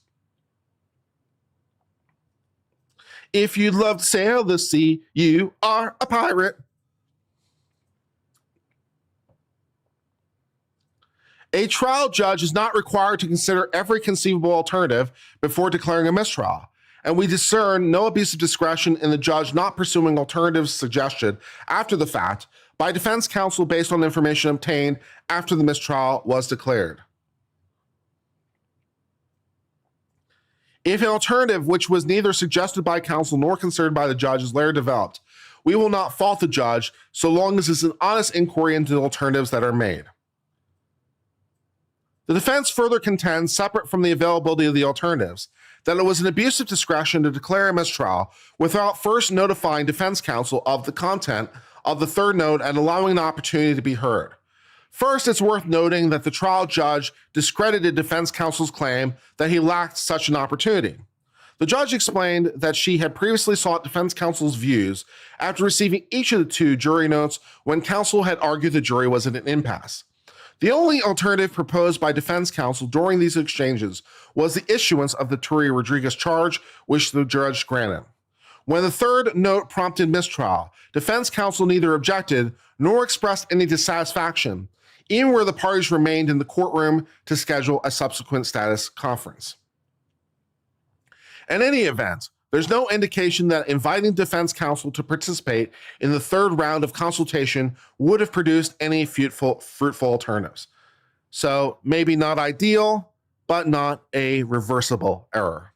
If you'd love to sail the sea, you are a pirate. A trial judge is not required to consider every conceivable alternative before declaring a mistrial, and we discern no abuse of discretion in the judge not pursuing alternatives suggested after the fact by defense counsel based on information obtained after the mistrial was declared. If an alternative which was neither suggested by counsel nor considered by the judge is later developed, we will not fault the judge so long as it's an honest inquiry into the alternatives that are made. The defense further contends, separate from the availability of the alternatives, that it was an abuse of discretion to declare a mistrial without first notifying defense counsel of the content of the third note and allowing an opportunity to be heard. First, it's worth noting that the trial judge discredited defense counsel's claim that he lacked such an opportunity. The judge explained that she had previously sought defense counsel's views after receiving each of the two jury notes when counsel had argued the jury was at an impasse. The only alternative proposed by defense counsel during these exchanges was the issuance of the Turi-Rodriguez charge, which the judge granted. When the third note prompted mistrial, defense counsel neither objected nor expressed any dissatisfaction, even where the parties remained in the courtroom to schedule a subsequent status conference. In any event, there's no indication that inviting defense counsel to participate in the third round of consultation would have produced any fruitful alternatives. So maybe not ideal, but not a reversible error.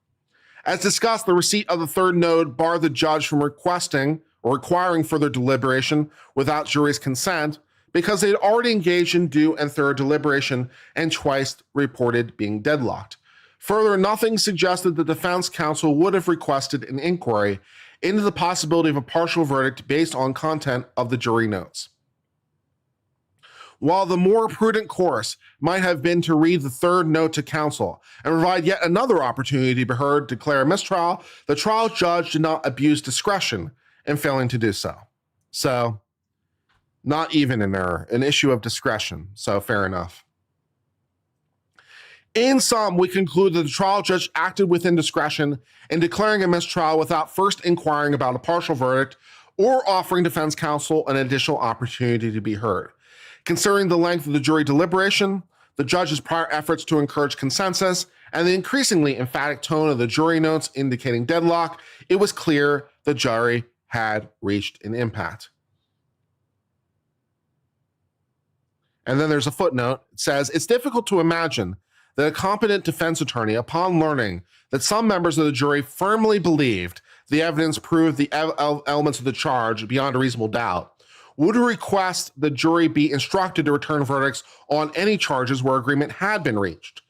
As discussed, the receipt of the third note barred the judge from requesting or requiring further deliberation without jury's consent because they had already engaged in due and thorough deliberation and twice reported being deadlocked. Further, nothing suggested the defense counsel would have requested an inquiry into the possibility of a partial verdict based on content of the jury notes. While the more prudent course might have been to read the third note to counsel and provide yet another opportunity to be heard to declare a mistrial, the trial judge did not abuse discretion in failing to do so. So, not even an error, an issue of discretion. So, fair enough. In sum, we conclude that the trial judge acted within discretion in declaring a mistrial without first inquiring about a partial verdict or offering defense counsel an additional opportunity to be heard. Considering the length of the jury deliberation, the judge's prior efforts to encourage consensus, and the increasingly emphatic tone of the jury notes indicating deadlock, it was clear the jury had reached an impasse. And then there's a footnote. It says, it's difficult to imagine that a competent defense attorney, upon learning that some members of the jury firmly believed the evidence proved the elements of the charge beyond a reasonable doubt, would request the jury be instructed to return verdicts on any charges where agreement had been reached.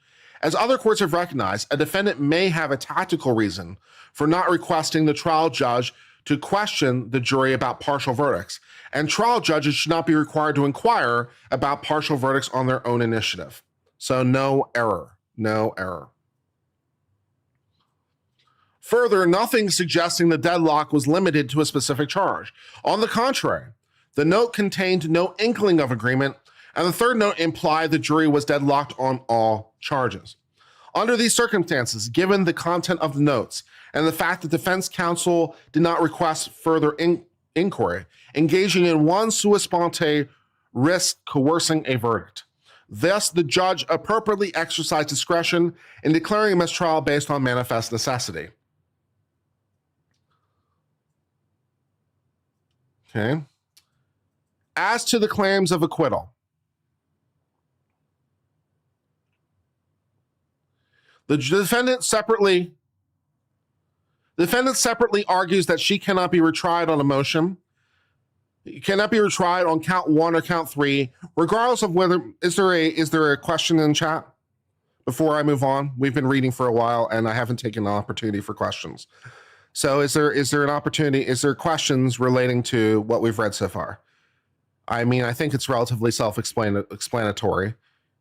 As other courts have recognized, a defendant may have a tactical reason for not requesting the trial judge to question the jury about partial verdicts, and trial judges should not be required to inquire about partial verdicts on their own initiative. So no error, no error. Further, nothing suggesting the deadlock was limited to a specific charge. On the contrary, the note contained no inkling of agreement, and the third note implied the jury was deadlocked on all charges. Under these circumstances, given the content of the notes and the fact that defense counsel did not request further inquiry, engaging in one sua sponte risks coercing a verdict. Thus, the judge appropriately exercised discretion in declaring a mistrial based on manifest necessity. Okay. As to the claims of acquittal, the defendant separately argues that she cannot be retried on a motion. It cannot be retried on count 1 or count 3, regardless of whether, is there a question in chat before I move on? We've been reading for a while and I haven't taken an opportunity for questions. So is there an opportunity, is there questions relating to what we've read so far? I mean, I think it's relatively self-explanatory,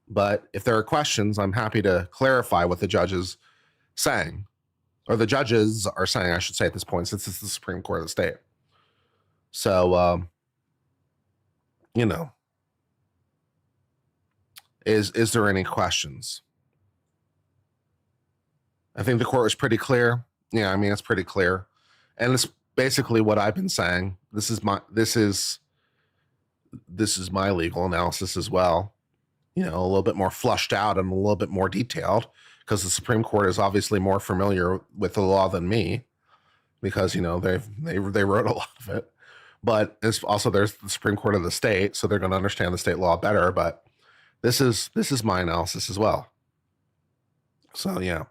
but if there are questions, I'm happy to clarify what the judge is saying, or the judges are saying, I should say at this point, since it's the Supreme Court of the state. So, you know, is there any questions? I think the court was pretty clear. Yeah, I mean, it's pretty clear. And it's basically what I've been saying. This is my legal analysis as well. You know, a little bit more flushed out and a little bit more detailed, because the Supreme Court is obviously more familiar with the law than me, because, you know, they wrote a lot of it. But it's also, there's the Supreme Court of the state, so they're going to understand the state law better. But this is my analysis as well. So yeah.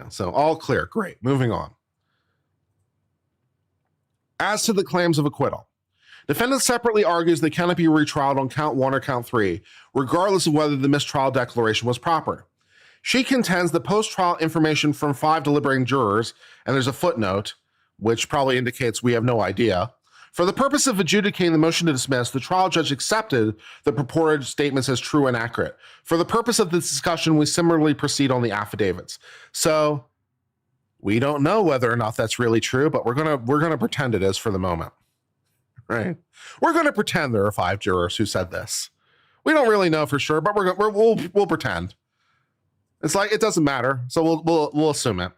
So all clear. Great. Moving on. As to the claims of acquittal, defendant separately argues they cannot be retried on count 1 or count 3, regardless of whether the mistrial declaration was proper. She contends the post-trial information from 5 deliberating jurors, and there's a footnote, which probably indicates we have no idea. For the purpose of adjudicating the motion to dismiss, the trial judge accepted the purported statements as true and accurate. For the purpose of this discussion, we similarly proceed on the affidavits. So we don't know whether or not that's really true, but we're gonna pretend it is for the moment, right? We're gonna pretend there are 5 jurors who said this. We don't really know for sure, but we'll pretend. It's like, it doesn't matter, so we'll assume it.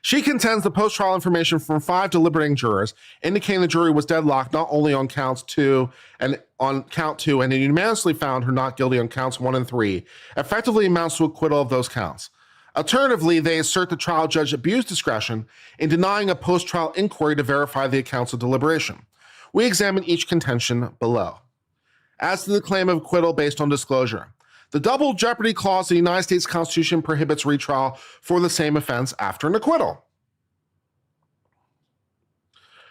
She contends the post-trial information from 5 deliberating jurors indicating the jury was deadlocked not only on count 2 and unanimously found her not guilty on counts 1 and 3, effectively amounts to acquittal of those counts. Alternatively, they assert the trial judge abused discretion in denying a post-trial inquiry to verify the accounts of deliberation. We examine each contention below. As to the claim of acquittal based on disclosure, the double jeopardy clause of the United States Constitution prohibits retrial for the same offense after an acquittal.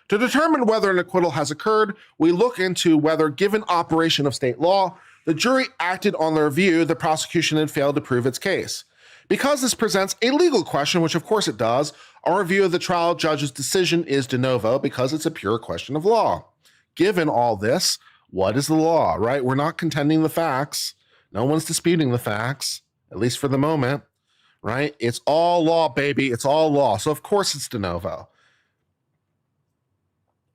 To determine whether an acquittal has occurred, we look into whether, given operation of state law, the jury acted on their view the prosecution had failed to prove its case. Because this presents a legal question, which of course it does, our review of the trial judge's decision is de novo because it's a pure question of law. Given all this, what is the law, right? We're not contending the facts. No one's disputing the facts, at least for the moment, right? It's all law, baby. It's all law. So of course it's de novo.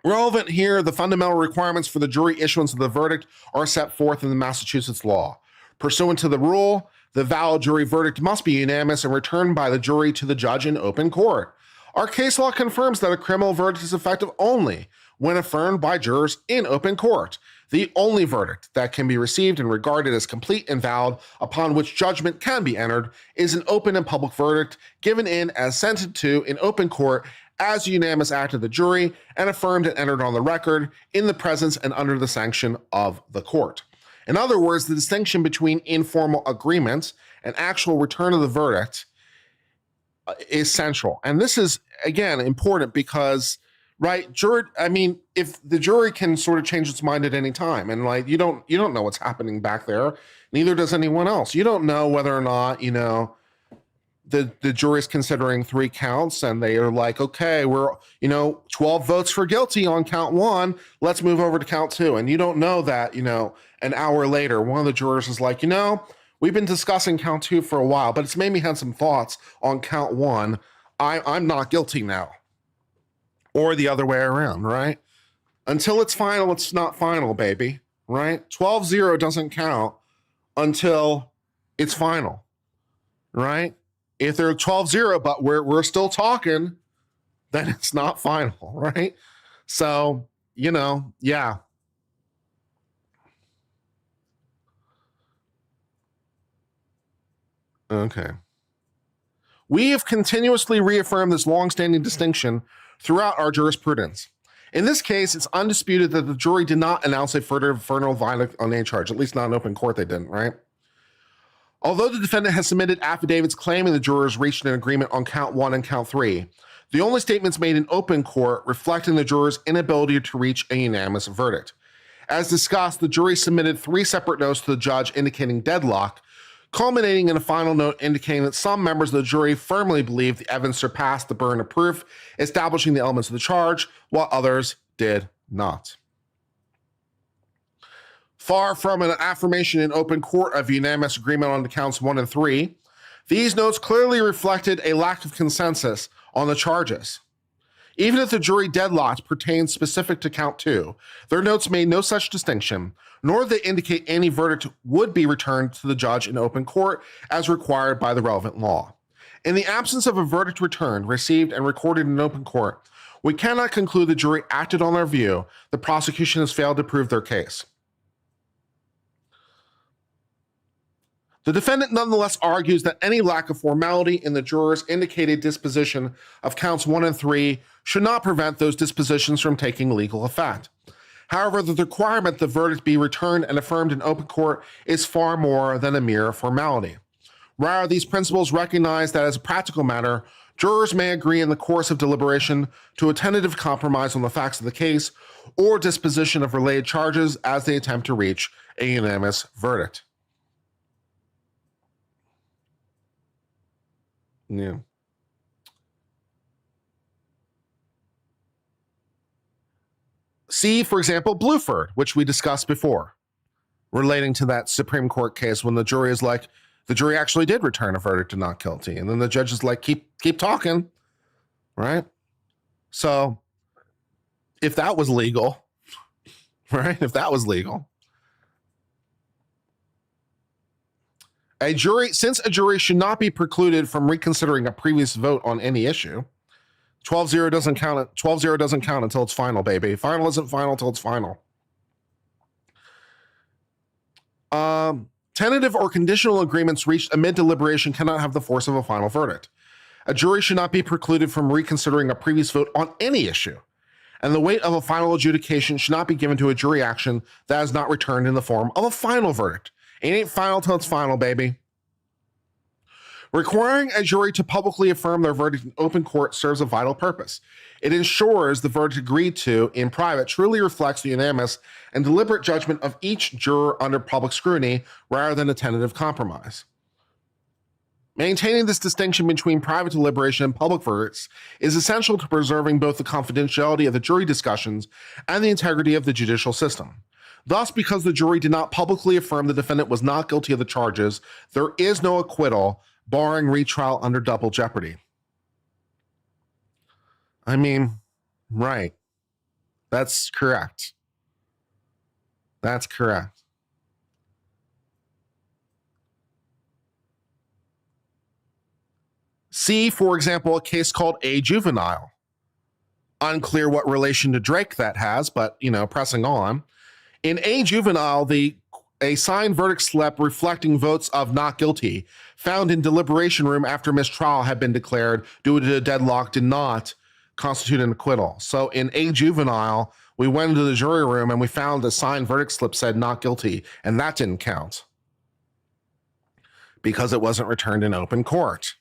Relevant here, the fundamental requirements for the jury issuance of the verdict are set forth in the Massachusetts law. Pursuant to the rule, the valid jury verdict must be unanimous and returned by the jury to the judge in open court. Our case law confirms that a criminal verdict is effective only when affirmed by jurors in open court. The only verdict that can be received and regarded as complete and valid, upon which judgment can be entered, is an open and public verdict given in as sentenced to in open court as a unanimous act of the jury and affirmed and entered on the record in the presence and under the sanction of the court. In other words, the distinction between informal agreements and actual return of the verdict is central. And this is, again, important because, right, if the jury can sort of change its mind at any time, and like you don't know what's happening back there, neither does anyone else. You don't know whether or not, the jury's considering 3 counts and they are like, okay, we're 12 votes for guilty on count 1, let's move over to count 2. And you don't know that, an hour later, one of the jurors is like, we've been discussing count 2 for a while, but it's made me have some thoughts on count 1. I'm not guilty now. Or the other way around, right? Until it's final, it's not final, baby, right? 12-0 doesn't count until it's final. right? If they're 12-0, but we're still talking, then it's not final, right? So, yeah. Okay. We have continuously reaffirmed this longstanding distinction throughout our jurisprudence. In this case, it's undisputed that the jury did not announce a further violent on a charge, at least not in open court they didn't, right? Although the defendant has submitted affidavits claiming the jurors reached an agreement on count 1 and count 3, the only statements made in open court reflecting the jurors' inability to reach a unanimous verdict. As discussed, the jury submitted 3 separate notes to the judge indicating deadlock, culminating in a final note indicating that some members of the jury firmly believed the evidence surpassed the burden of proof, establishing the elements of the charge, while others did not. Far from an affirmation in open court of unanimous agreement on the counts 1 and 3, these notes clearly reflected a lack of consensus on the charges. Even if the jury deadlocked pertained specific to count 2, their notes made no such distinction, nor did they indicate any verdict would be returned to the judge in open court as required by the relevant law. In the absence of a verdict returned, received, and recorded in open court, we cannot conclude the jury acted on their view. The prosecution has failed to prove their case. The defendant nonetheless argues that any lack of formality in the jurors' indicated disposition of counts 1 and 3 should not prevent those dispositions from taking legal effect. However, the requirement the verdict be returned and affirmed in open court is far more than a mere formality. Rather, these principles recognize that as a practical matter, jurors may agree in the course of deliberation to a tentative compromise on the facts of the case or disposition of related charges as they attempt to reach a unanimous verdict. Yeah. See, for example, Bluford, which we discussed before, relating to that Supreme Court case when the jury is like, the jury actually did return a verdict to not guilty. And then the judge is like, keep talking, right? So if that was legal, right? If that was legal, since a jury should not be precluded from reconsidering a previous vote on any issue, 12-0 doesn't count. 12-0 doesn't count until it's final, baby. Final isn't final until it's final. Tentative or conditional agreements reached amid deliberation cannot have the force of a final verdict. A jury should not be precluded from reconsidering a previous vote on any issue, and the weight of a final adjudication should not be given to a jury action that is not returned in the form of a final verdict. It ain't final till it's final, baby. Requiring a jury to publicly affirm their verdict in open court serves a vital purpose. It ensures the verdict agreed to in private truly reflects the unanimous and deliberate judgment of each juror under public scrutiny rather than a tentative compromise. Maintaining this distinction between private deliberation and public verdicts is essential to preserving both the confidentiality of the jury discussions and the integrity of the judicial system. Thus, because the jury did not publicly affirm the defendant was not guilty of the charges, there is no acquittal, barring retrial under double jeopardy. I mean, right. That's correct. That's correct. See, for example, a case called A Juvenile. Unclear what relation to Drake that has, but, pressing on. In A Juvenile, a signed verdict slip reflecting votes of not guilty found in deliberation room after mistrial had been declared due to a deadlock did not constitute an acquittal. So in A Juvenile, we went into the jury room and we found a signed verdict slip said not guilty, and that didn't count because it wasn't returned in open court.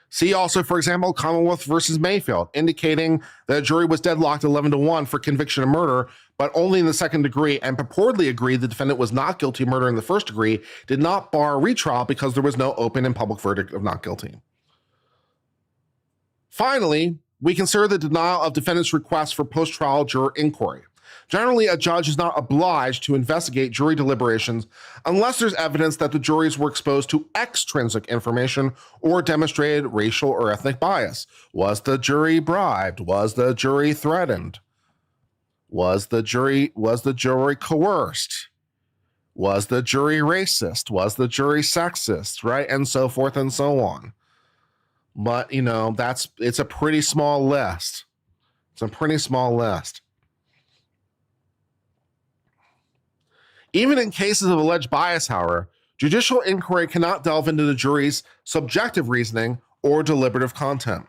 See also, for example, Commonwealth versus Mayfield, indicating that a jury was deadlocked 11-1 for conviction of murder, but only in the second degree, and purportedly agreed the defendant was not guilty of murder in the first degree, did not bar retrial because there was no open and public verdict of not guilty. Finally, we consider the denial of defendant's request for post-trial juror inquiry. Generally, a judge is not obliged to investigate jury deliberations unless there's evidence that the juries were exposed to extrinsic information or demonstrated racial or ethnic bias. Was the jury bribed? Was the jury threatened? Was the jury coerced? Was the jury racist? Was the jury sexist? Right? And so forth and so on. But, you know, it's a pretty small list. It's a pretty small list. Even in cases of alleged bias, however, judicial inquiry cannot delve into the jury's subjective reasoning or deliberative content.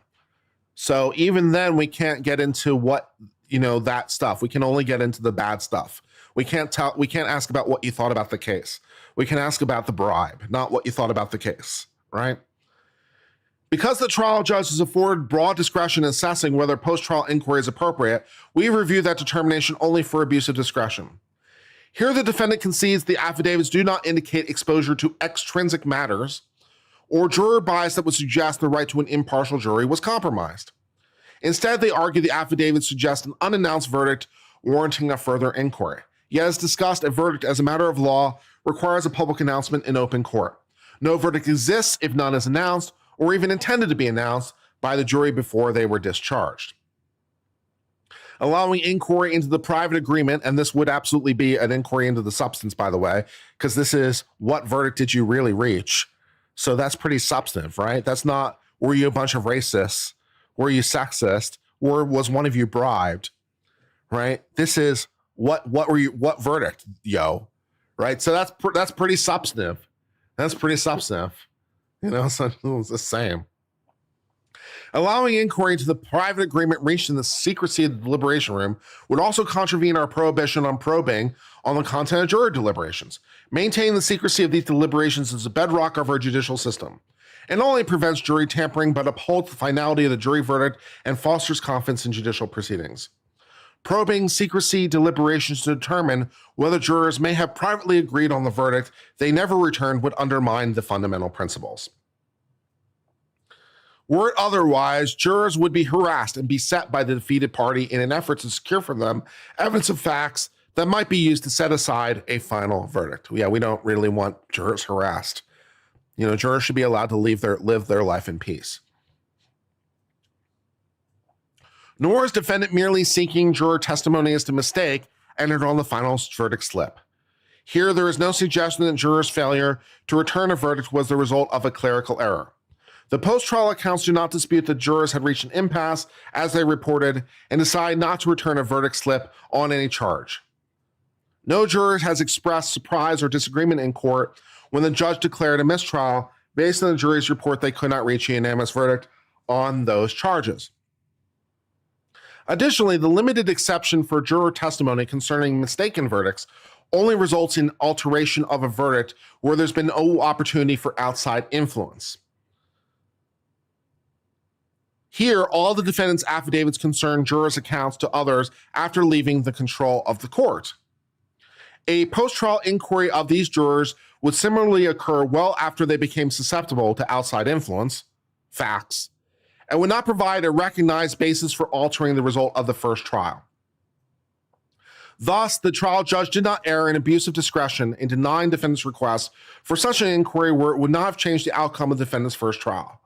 So even then, we can't get into what, you know, that stuff. We can only get into the bad stuff. We can't ask about what you thought about the case. We can ask about the bribe, not what you thought about the case, right? Because the trial judge is afforded broad discretion in assessing whether post-trial inquiry is appropriate, we review that determination only for abuse of discretion. Here, the defendant concedes the affidavits do not indicate exposure to extrinsic matters or juror bias that would suggest the right to an impartial jury was compromised. Instead, they argue the affidavits suggest an unannounced verdict warranting a further inquiry. Yet, as discussed, a verdict as a matter of law requires a public announcement in open court. No verdict exists if none is announced or even intended to be announced by the jury before they were discharged. Allowing inquiry into the private agreement, and this would absolutely be an inquiry into the substance, by the way, because this is what verdict did you really reach? So that's pretty substantive, right? That's not, were you a bunch of racists? Were you sexist? Or was one of you bribed? Right? This is what verdict, yo? Right? So that's pretty substantive. That's pretty substantive. You know, so it's the same. Allowing inquiry into the private agreement reached in the secrecy of the deliberation room would also contravene our prohibition on probing on the content of jury deliberations. Maintaining the secrecy of these deliberations is a bedrock of our judicial system. It not only prevents jury tampering, but upholds the finality of the jury verdict and fosters confidence in judicial proceedings. Probing secrecy deliberations to determine whether jurors may have privately agreed on the verdict they never returned would undermine the fundamental principles. Were it otherwise, jurors would be harassed and beset by the defeated party in an effort to secure from them evidence of facts that might be used to set aside a final verdict. Yeah, we don't really want jurors harassed. You know, jurors should be allowed to live their life in peace. Nor is defendant merely seeking juror testimony as to mistake entered on the final verdict slip. Here, there is no suggestion that jurors' failure to return a verdict was the result of a clerical error. The post-trial accounts do not dispute that jurors had reached an impasse, as they reported, and decided not to return a verdict slip on any charge. No juror has expressed surprise or disagreement in court when the judge declared a mistrial based on the jury's report they could not reach a unanimous verdict on those charges. Additionally, the limited exception for juror testimony concerning mistaken verdicts only results in alteration of a verdict where there's been no opportunity for outside influence. Here, all the defendant's affidavits concern jurors' accounts to others after leaving the control of the court. A post-trial inquiry of these jurors would similarly occur well after they became susceptible to outside influence, facts, and would not provide a recognized basis for altering the result of the first trial. Thus, the trial judge did not err in abuse of discretion in denying defendant's request for such an inquiry where it would not have changed the outcome of the defendant's first trial.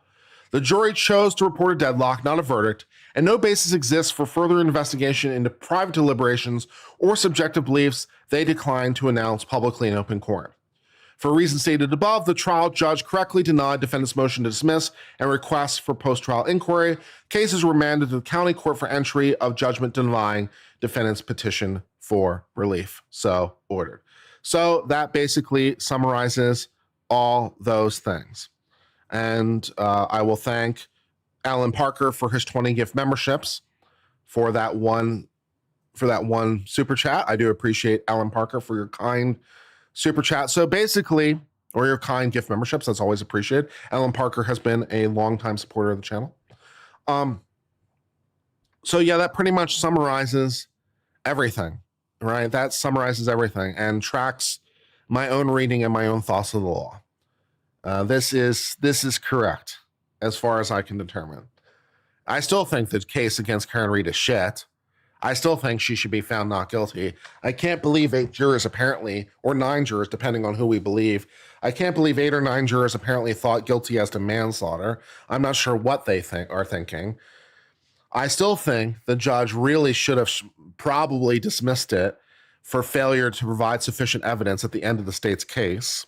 The jury chose to report a deadlock, not a verdict, and no basis exists for further investigation into private deliberations or subjective beliefs they declined to announce publicly in open court. For reasons stated above, the trial judge correctly denied defendant's motion to dismiss and request for post-trial inquiry. Cases were remanded to the county court for entry of judgment denying defendant's petition for relief. So ordered. So that basically summarizes all those things. And I will thank Alan Parker for his 20 gift memberships for that one super chat. I do appreciate Alan Parker for your kind super chat. So basically, or your kind gift memberships, that's always appreciated. Alan Parker has been a longtime supporter of the channel. So yeah, that pretty much summarizes everything, right? That summarizes everything and tracks my own reading and my own thoughts of the law. This is correct as far as I can determine. I still think the case against Karen Reed is shit. I still think she should be found not guilty. I can't believe 8 jurors apparently, or 9 jurors, depending on who we believe. I can't believe 8 or 9 jurors apparently thought guilty as to manslaughter. I'm not sure what they are thinking. I still think the judge really should have probably dismissed it for failure to provide sufficient evidence at the end of the state's case.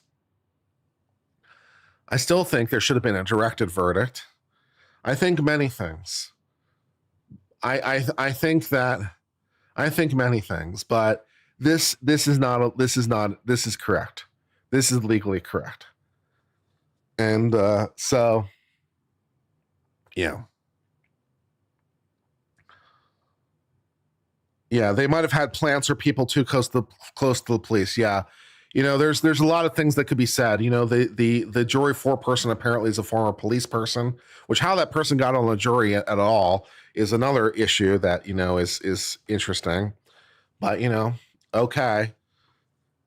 I still think there should have been a directed verdict. I think many things. I think many things, but this is correct. This is legally correct. And so, yeah. Yeah, they might have had plants or people too close to the police. Yeah. There's a lot of things that could be said. The jury foreperson apparently is a former police person, which how that person got on the jury at all is another issue that, is interesting. But, okay.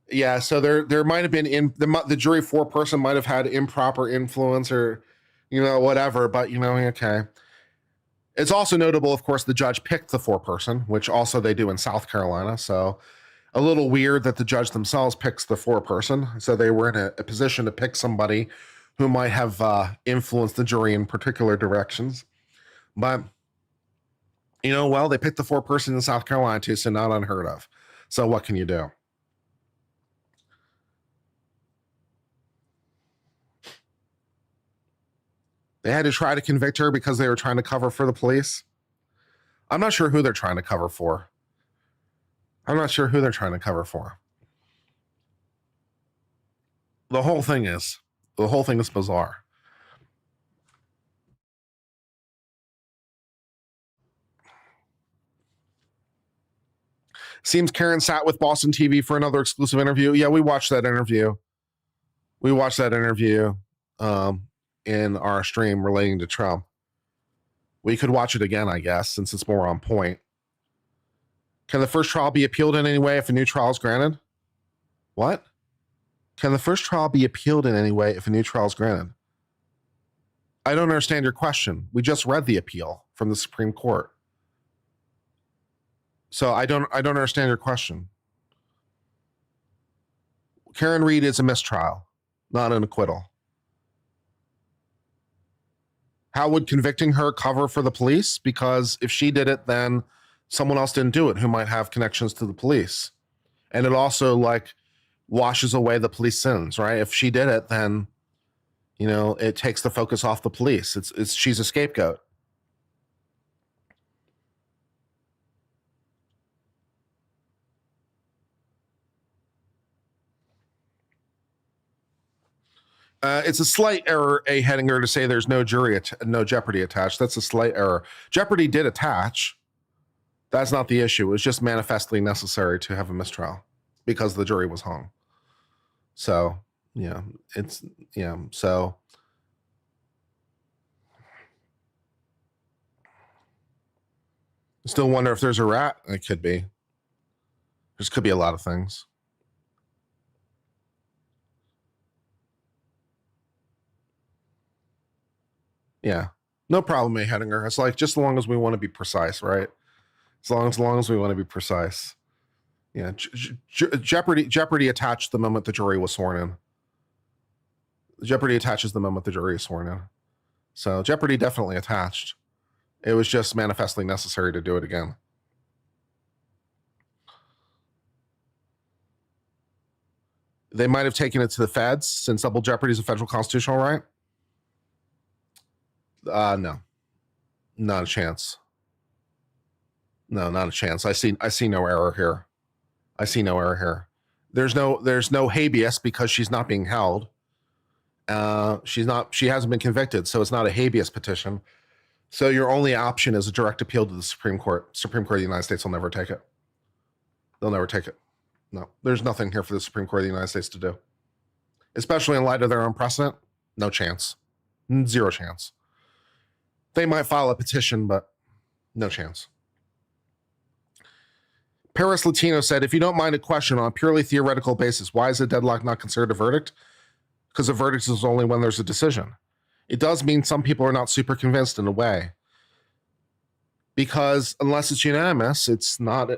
Yeah, so there might have been the jury foreperson might have had improper influence or, whatever, but, okay. It's also notable, of course, the judge picked the foreperson, which also they do in South Carolina. So a little weird that the judge themselves picks the foreperson. So they were in a position to pick somebody who might have influenced the jury in particular directions. But, they picked the foreperson in South Carolina too, so not unheard of. So what can you do? They had to try to convict her because they were trying to cover for the police. I'm not sure who they're trying to cover for. The whole thing is bizarre. Seems Karen sat with Boston TV for another exclusive interview. Yeah, we watched that interview. In our stream relating to Trump. We could watch it again, I guess, since it's more on point. Can the first trial be appealed in any way if a new trial is granted? What? Can the first trial be appealed in any way if a new trial is granted? I don't understand your question. We just read the appeal from the Supreme Court. So I don't understand your question. Karen Reed is a mistrial, not an acquittal. How would convicting her cover for the police? Because if she did it, then someone else didn't do it who might have connections to the police. And it also washes away the police sins, right? If she did it, then, it takes the focus off the police. She's a scapegoat. It's a slight error, A. Hedinger, to say there's no no jeopardy attached. That's a slight error. Jeopardy did attach. That's not the issue. It was just manifestly necessary to have a mistrial because the jury was hung. So, so. Still wonder if there's a rat. It could be. There could be a lot of things. Yeah, no problem, A. Hedinger. It's just as long as we want to be precise, right? As long as we want to be precise. Yeah, Jeopardy attached the moment the jury was sworn in. Jeopardy attaches the moment the jury is sworn in. So Jeopardy definitely attached. It was just manifestly necessary to do it again. They might have taken it to the feds since double jeopardy is a federal constitutional right. No, not a chance. No, not a chance. I see no error here. There's no habeas because she's not being held. She hasn't been convicted, so it's not a habeas petition. So your only option is a direct appeal to the Supreme Court. Supreme Court of the United States will never take it. They'll never take it. No, there's nothing here for the Supreme Court of the United States to do. Especially in light of their own precedent, no chance. Zero chance. They might file a petition, but no chance. Paris Latino said, if you don't mind a question on a purely theoretical basis, why is a deadlock not considered a verdict? Because a verdict is only when there's a decision. It does mean some people are not super convinced in a way. Because unless it's unanimous, it's not,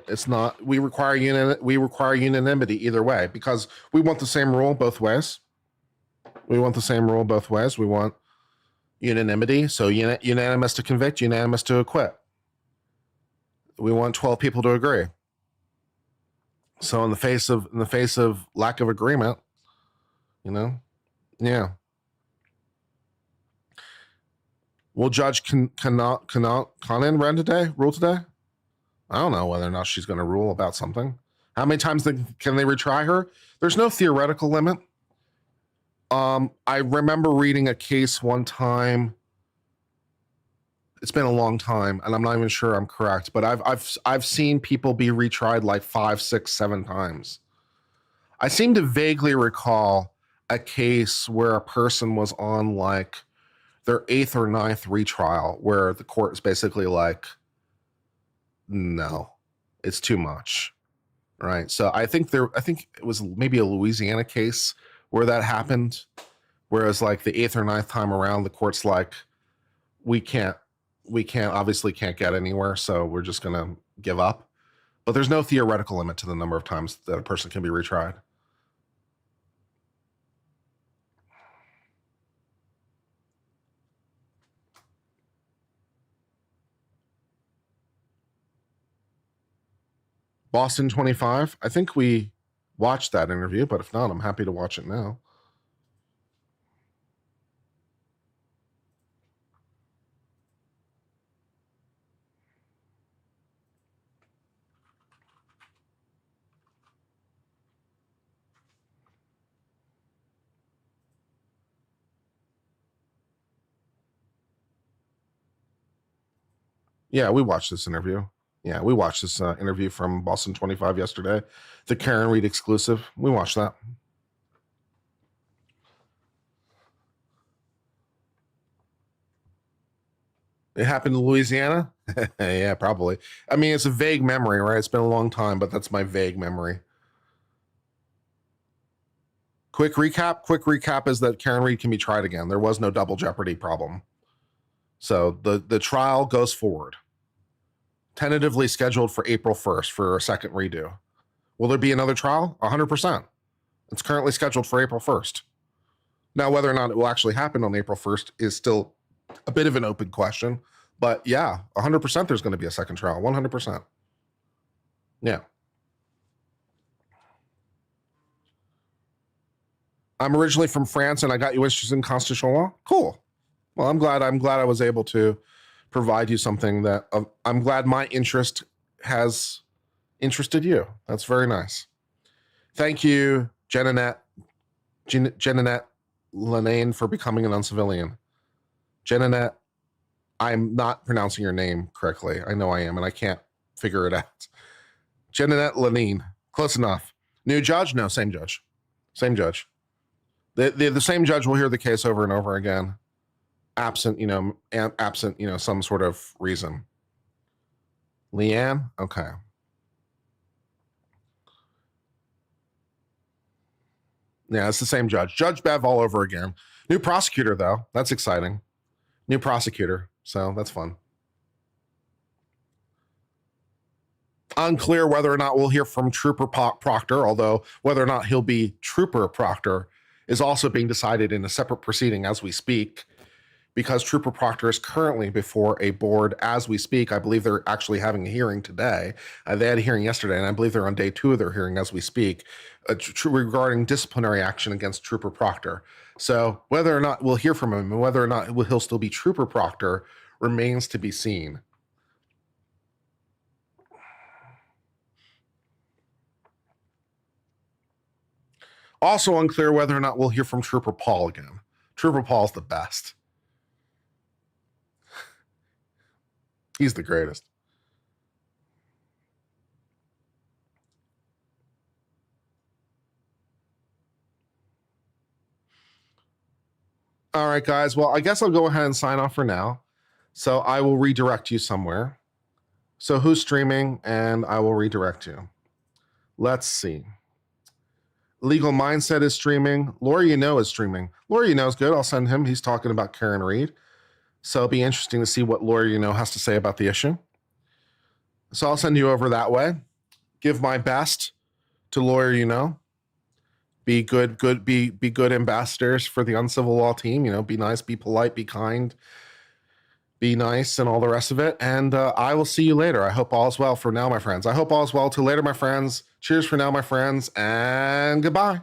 we require unanimity either way because we want the same rule both ways. We want unanimity. So unanimous to convict, unanimous to acquit. We want 12 people to agree. So in the face of lack of agreement, yeah. Will Judge Conan rule today? I don't know whether or not she's going to rule about something. How many times can they retry her? There's no theoretical limit. I remember reading a case one time. It's been a long time, and I'm not even sure I'm correct, but I've seen people be retried like 5, 6, 7 times. I seem to vaguely recall a case where a person was on like their 8th or 9th retrial, where the court is basically like, no, it's too much, right? So I think it was maybe a Louisiana case where that happened, whereas like the 8th or 9th time around, the court's like, we obviously can't get anywhere, so we're just gonna give up. But there's no theoretical limit to the number of times that a person can be retried. Boston 25. I think we watched that interview, but if not, I'm happy to watch it now. Yeah, we watched this interview. Yeah, we watched this interview from Boston 25 yesterday, the Karen Reed exclusive. We watched that. It happened in Louisiana? Yeah, probably. I mean, it's a vague memory, right? It's been a long time, but that's my vague memory. Quick recap is that Karen Reed can be tried again. There was no double jeopardy problem. So the trial goes forward. Tentatively scheduled for April 1st for a second redo. Will there be another trial? 100%. It's currently scheduled for April 1st. Now, whether or not it will actually happen on April 1st is still a bit of an open question. But yeah, 100% there's going to be a second trial. 100%. Yeah. I'm originally from France, and I got you interested in constitutional law. Cool. Well, I'm glad I was able to provide you something that I'm glad my interest has interested you. That's very nice. Thank you, Jeannette Lanane, for becoming an uncivilian. Jeannette, I'm not pronouncing your name correctly. I know I am, and I can't figure it out. Jeannette Lanane, close enough. New judge? No, same judge. Same judge. The same judge will hear the case over and over again, absent some sort of reason. Leanne? Okay. Yeah, it's the same judge. Judge Bev all over again. New prosecutor, though. That's exciting. New prosecutor. So that's fun. Unclear whether or not we'll hear from Trooper Proctor, although whether or not he'll be Trooper Proctor is also being decided in a separate proceeding as we speak, because Trooper Proctor is currently before a board as we speak. I believe they're actually having a hearing today. They had a hearing yesterday, and I believe they're on day 2 of their hearing as we speak, regarding disciplinary action against Trooper Proctor. So whether or not we'll hear from him and whether or not he'll still be Trooper Proctor remains to be seen. Also unclear whether or not we'll hear from Trooper Paul again. Trooper Paul's the best. He's the greatest. All right, guys. Well, I guess I'll go ahead and sign off for now. So I will redirect you somewhere. So who's streaming? And I will redirect you. Let's see. Legal Mindset is streaming. Laura is streaming. Laura is good. I'll send him. He's talking about Karen Reed. So it'll be interesting to see what Laura has to say about the issue. So I'll send you over that way. Give my best to Laura. Be good, be good ambassadors for the uncivil law team. Be nice, be polite, be kind. be nice and all the rest of it. And I will see you later. I hope all is well for now, my friends. I hope all is well till later, my friends. Cheers for now, my friends, and goodbye.